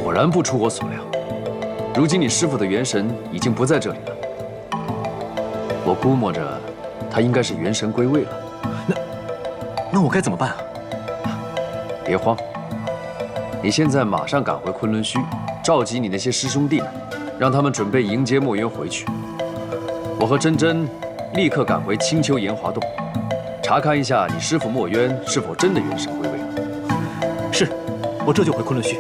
果然不出我所料，如今你师父的元神已经不在这里了。我估摸着，他应该是元神归位了。那我该怎么办啊？别慌，你现在马上赶回昆仑虚，召集你那些师兄弟们，让他们准备迎接墨渊回去。我和珍珍立刻赶回青丘炎华洞，查看一下你师父墨渊是否真的元神归位了。是，我这就回昆仑虚。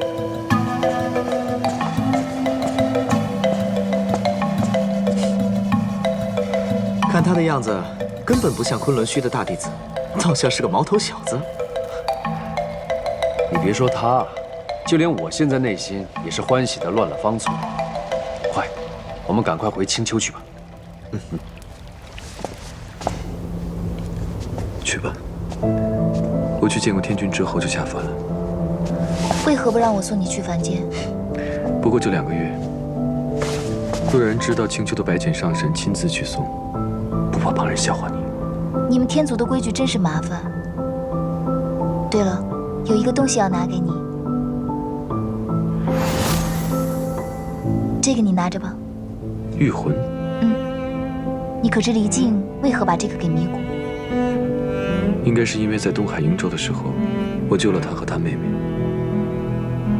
看他的样子，根本不像昆仑虚的大弟子，倒像是个毛头小子。你别说他，就连我现在内心也是欢喜的乱了方寸。快，我们赶快回青丘去吧。去吧。我去见过天君之后就下凡了。为何不让我送你去凡间？不过就2个月，若然知道青丘的白浅上神亲自去送，不怕旁人笑话你。你们天族的规矩真是麻烦。对了，有一个东西要拿给你，这个你拿着吧。御魂。你可知离境为何把这个给迷谷？应该是因为在东海瀛洲的时候，我救了他和他妹妹。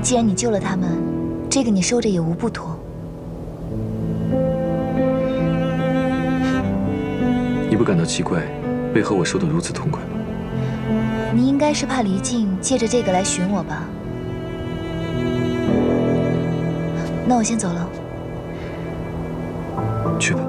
既然你救了他们，这个你收着也无不妥。你不感到奇怪，为何我收得如此痛快吗？你应该是怕离境借着这个来寻我吧？那我先走了。去吧。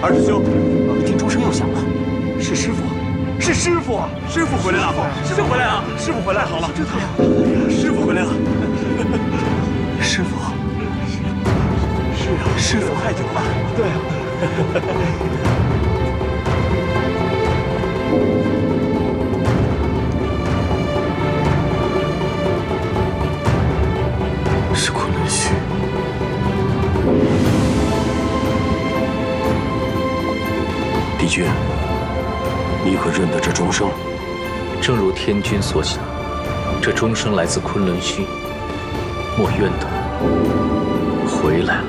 二师兄，听钟声又响了，是师傅，是师傅，师傅回来了，师傅回来了，师傅回来好了，这太好了，师傅回来了，师傅，是啊，师傅太久了，对啊。是昆仑虚。帝君，你可认得这钟声？正如天君所想，这钟声来自昆仑虚，墨渊的回来了。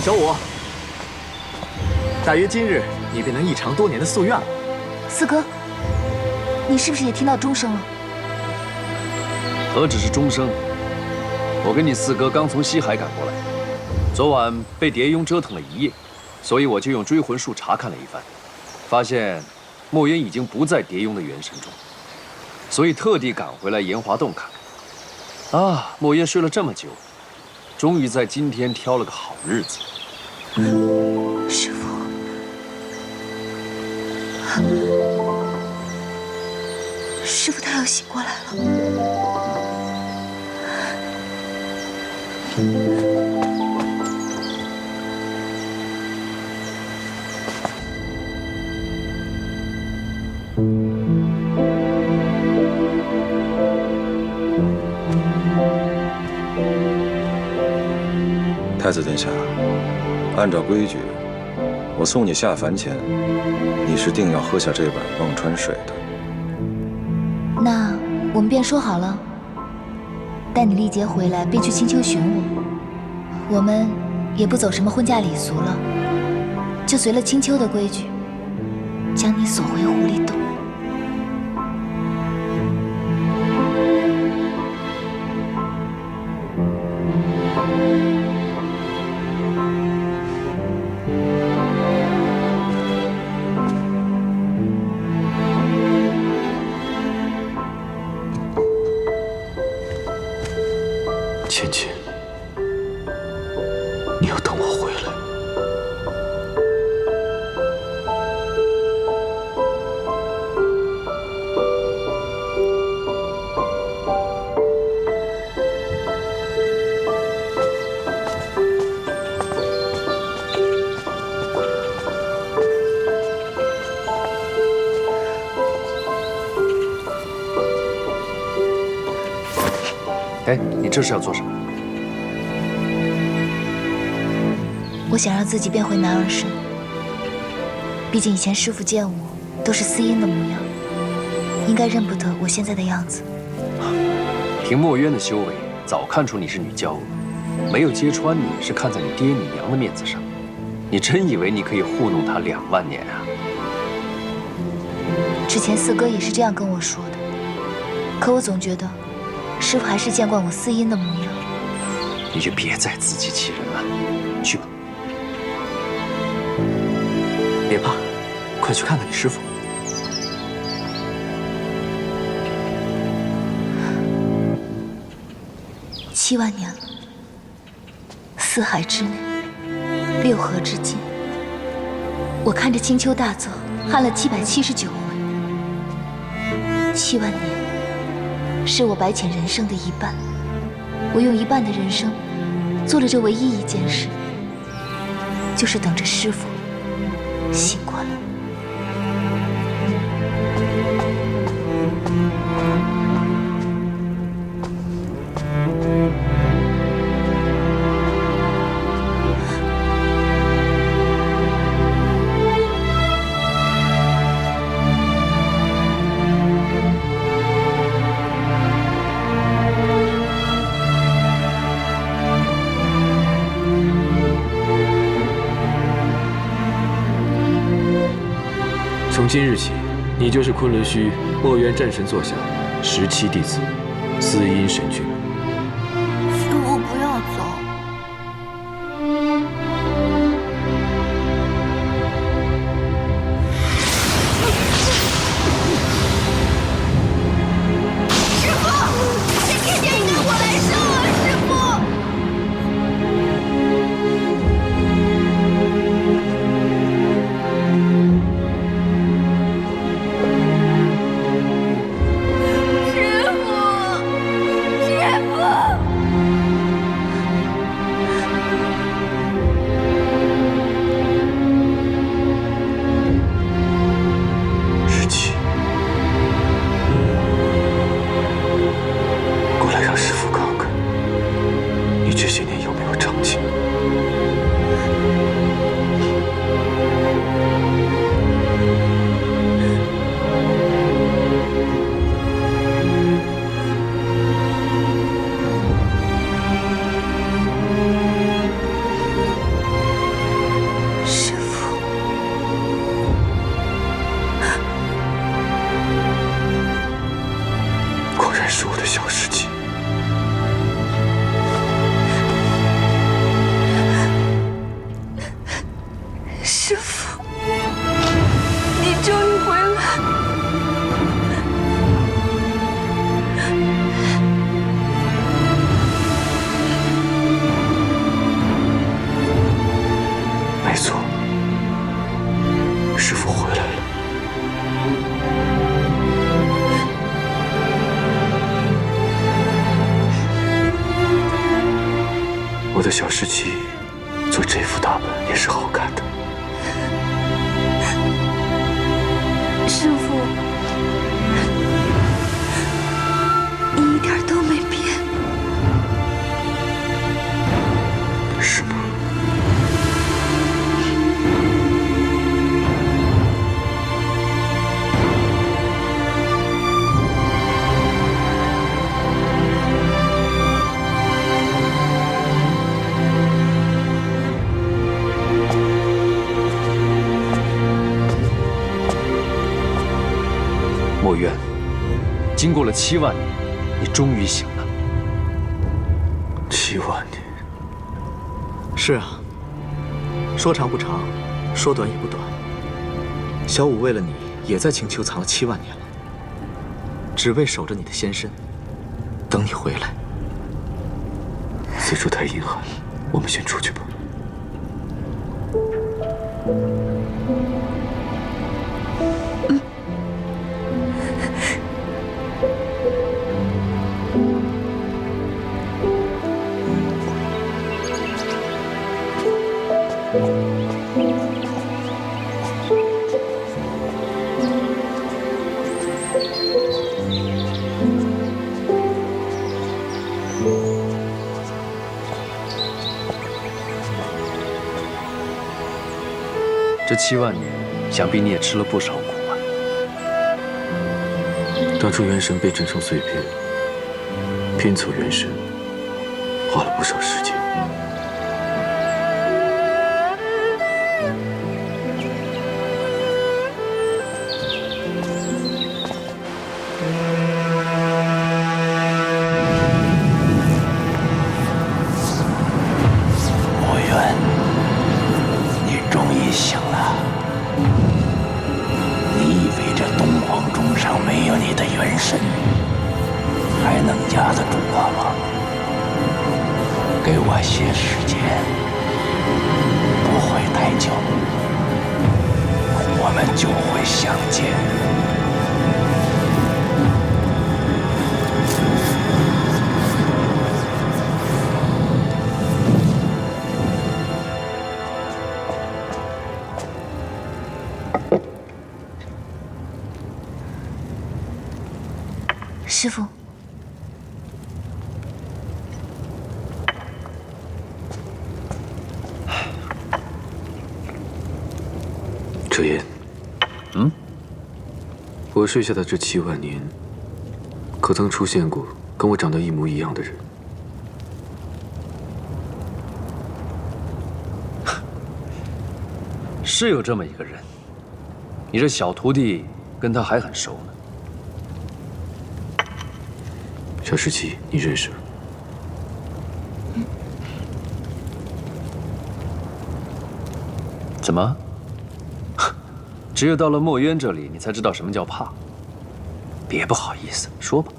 小五，大约今日，你便能一偿多年的夙愿了。四哥，你是不是也听到钟声了？何止是钟声，我跟你四哥刚从西海赶过来，昨晚被蝶庸折腾了一夜，所以我就用追魂术查看了一番，发现墨渊已经不在蝶庸的元神中，所以特地赶回来炎华洞看。啊，墨渊睡了这么久，终于在今天挑了个好日子。师父，师父他要醒过来了。太子殿下，按照规矩，我送你下凡前，你是定要喝下这碗忘川水的。那我们便说好了，待你历劫回来，便去青丘寻我。我们也不走什么婚嫁礼俗了，就随了青丘的规矩，将你锁回狐狸洞。芊芊，你要等我回来。哎，你这是要做什么？我想让自己变回男儿身。毕竟以前师父见我都是司音的模样，应该认不得我现在的样子。凭墨渊的修为，早看出你是女娇娥，没有揭穿你是看在你爹你娘的面子上。你真以为你可以糊弄他2万年啊？之前四哥也是这样跟我说的，可我总觉得师父还是见惯我司音的模样。你就别再自欺欺人了，去吧。别怕，快去看看你师父。7万年了，4海之内，6河之间，我看着青丘大泽撼了779回。7万年，是我白浅人生的一半。我用1半的人生，做了这唯一一件事，就是等着师父醒过来。从今日起，你就是昆仑虚墨渊战神座下17弟子，司音神君。师父不要走。师父，这天天应该我来生啊，师父。过来让师父看看，你这些年有没有长进。师父，果然是我的小世界。的小时期做这副打扮也是好看的。师父，你一点都没变。是吗？墨渊，经过了7万年，你终于醒了。7万年。是啊，说长不长，说短也不短。小五为了你，也在青丘藏了7万年了，只为守着你的仙身，等你回来。此处太阴寒，我们先出去吧。这7万年，想必你也吃了不少苦啊。当初元神被震成碎片，拼凑元神，花了不少时间。墨渊，你终于醒了。你以为这东皇钟上没有你的元神，还能压得住我吗？给我些时间，不会太久，我们就会相见。师父，哲言，我睡下的这7万年，可曾出现过跟我长得一模一样的人？是有这么一个人，你这小徒弟跟他还很熟呢。小时期，你认识吗？怎么？只有到了墨渊这里，你才知道什么叫怕。别不好意思，说吧。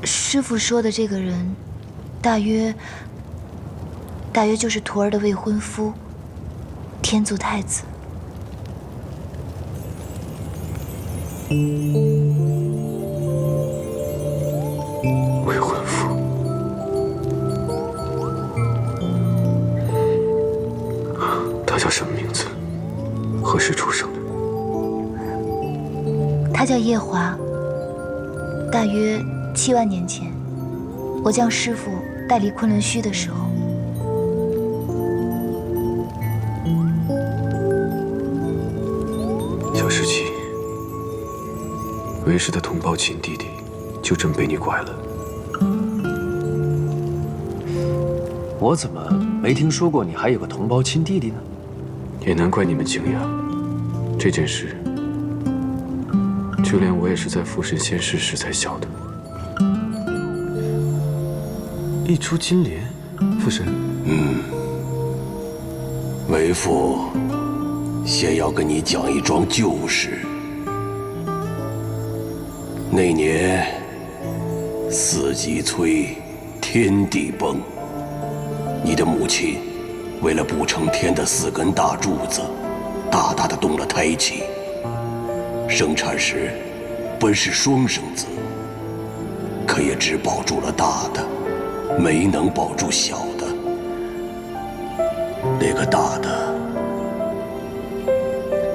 师父说的这个人，大约就是徒儿的未婚夫，天族太子。未婚夫，他叫什么名字？何时出生的？他叫夜华。大约7万年前，我将师父带离昆仑虚的时候，小时期，为师的同胞亲弟弟就真被你拐了。我怎么没听说过你还有个同胞亲弟弟呢？也难怪你们惊讶。这件事，就连我也是在附身仙师时才晓得。一株金莲，父神。为父先要跟你讲一桩旧事。那年四极摧，天地崩，你的母亲为了补成天的4根大柱子，大大的动了胎气。生产时本是双生子，可也只保住了大的，没能保住小的。那个大的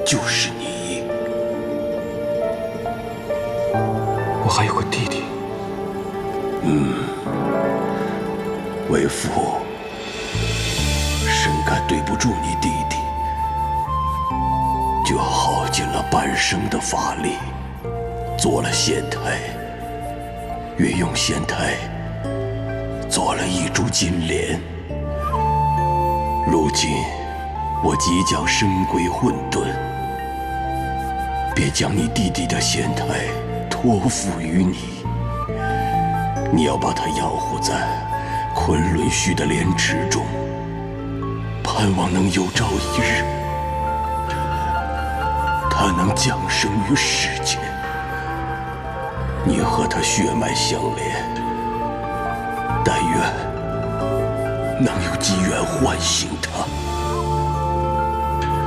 就是你。我还有个弟弟。为父深感对不住你弟弟，就耗尽了半生的法力，做了仙台，运用仙台做了一株金莲。如今我即将身归混沌，便将你弟弟的仙台托付于你。你要把它养护在昆仑虚的莲池中，盼望能有朝一日，它能降生于世间。你和它血脉相连，但愿能有机缘唤醒它，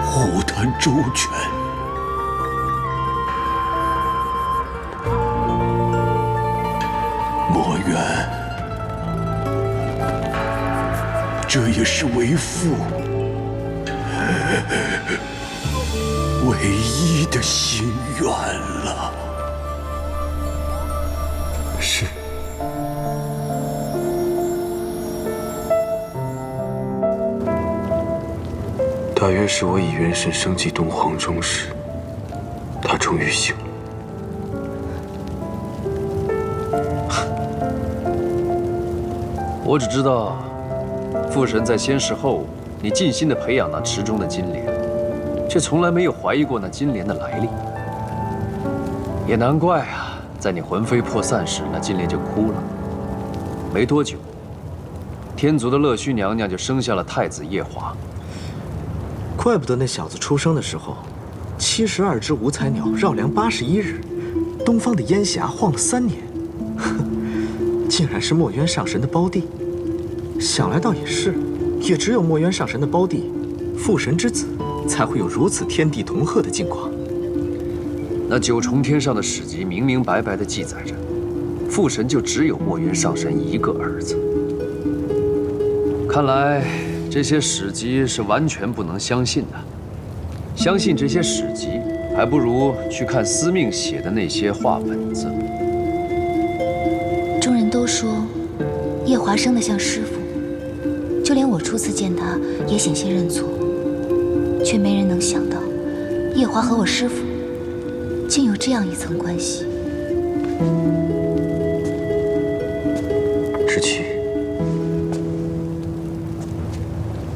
护它周全。莫怨，这也是为父唯一的心愿了。是。大约是我以元神升级东皇钟时，他终于醒了。我只知道，父神在仙逝后，你尽心地培养那池中的金莲，却从来没有怀疑过那金莲的来历。也难怪啊，在你魂飞魄散时，那金莲就哭了。没多久，天族的乐须娘娘就生下了太子夜华。怪不得那小子出生的时候，72只五彩鸟绕梁81日，东方的烟霞晃了3年，竟然是墨渊上神的胞弟。想来倒也是，也只有墨渊上神的胞弟，父神之子，才会有如此天地同贺的境况。那9重天上的史籍明明白白地记载着，父神就只有墨渊上神一个儿子。看来这些史籍是完全不能相信的。相信这些史籍，还不如去看司命写的那些话本子。众人都说夜华生得像师傅，就连我初次见他也险些认错，却没人能想到夜华和我师傅竟有这样一层关系。志奇，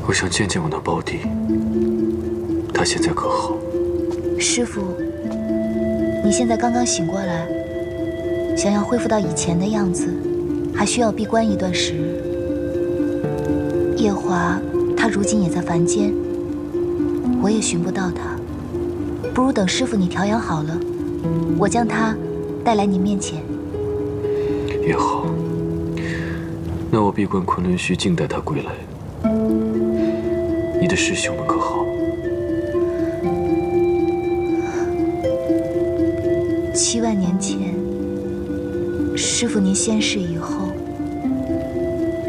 我想见见我那胞弟，他现在可好？师傅，你现在刚刚醒过来，想要恢复到以前的样子，还需要闭关一段时日。夜华他如今也在凡间，我也寻不到他，不如等师傅你调养好了，我将他带来你面前。也好，那我闭关昆仑虚，静待他归来。你的师兄们可好？7万年前，师傅您仙逝以后，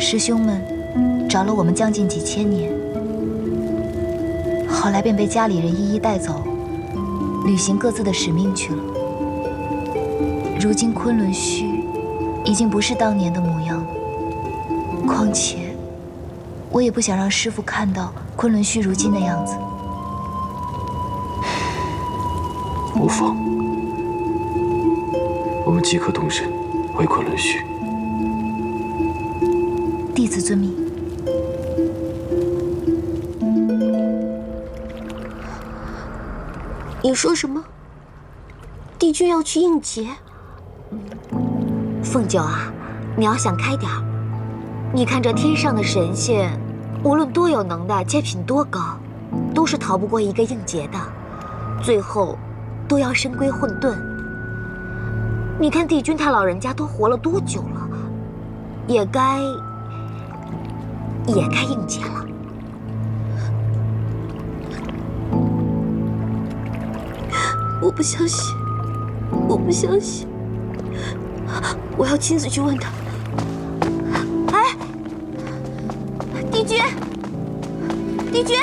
师兄们找了我们将近几千年，后来便被家里人一一带走，履行各自的使命去了。如今昆仑虚已经不是当年的模样了，况且我也不想让师傅看到昆仑虚如今的样子。无妨，我们即刻动身回昆仑虚。弟子遵命。你说什么？帝君要去应劫？凤九啊，你要想开点儿。你看这天上的神仙，无论多有能耐，阶品多高，都是逃不过一个应劫的，最后都要身归混沌。你看帝君他老人家都活了多久了，也该应劫了。我不相信，我不相信。我要亲自去问他。哎，帝君，帝君，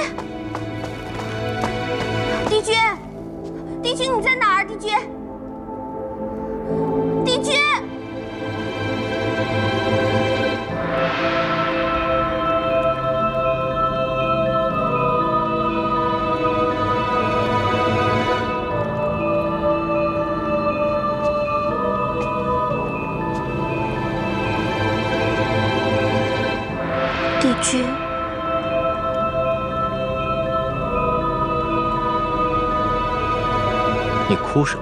帝君，帝君，你在哪儿？帝君，帝君。帝君，你哭什么？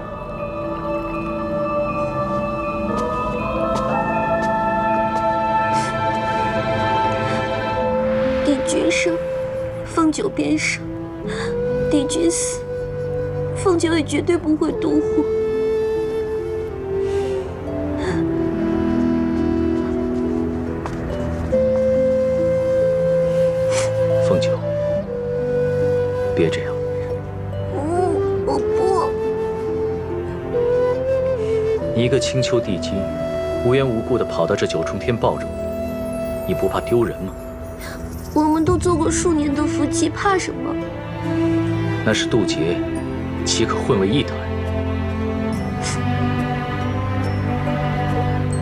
帝君生，凤九便生；帝君死，凤九也绝对不会独活。凤九，别这样。我不。你一个青丘帝姬，无缘无故的跑到这九重天抱着我，你不怕丢人吗？我们都做过数年的夫妻，怕什么？那是渡劫，岂可混为一谈？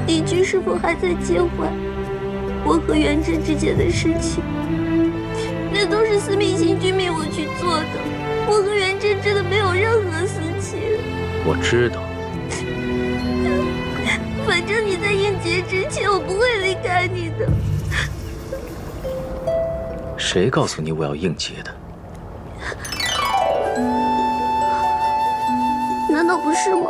帝君是否还在介怀我和元贞之间的事情？那都是司命星君命我去做的，我和元贞真的没有任何私情。我知道。反正你在应劫之前，我不会离开你的。谁告诉你我要应劫的？难道不是吗？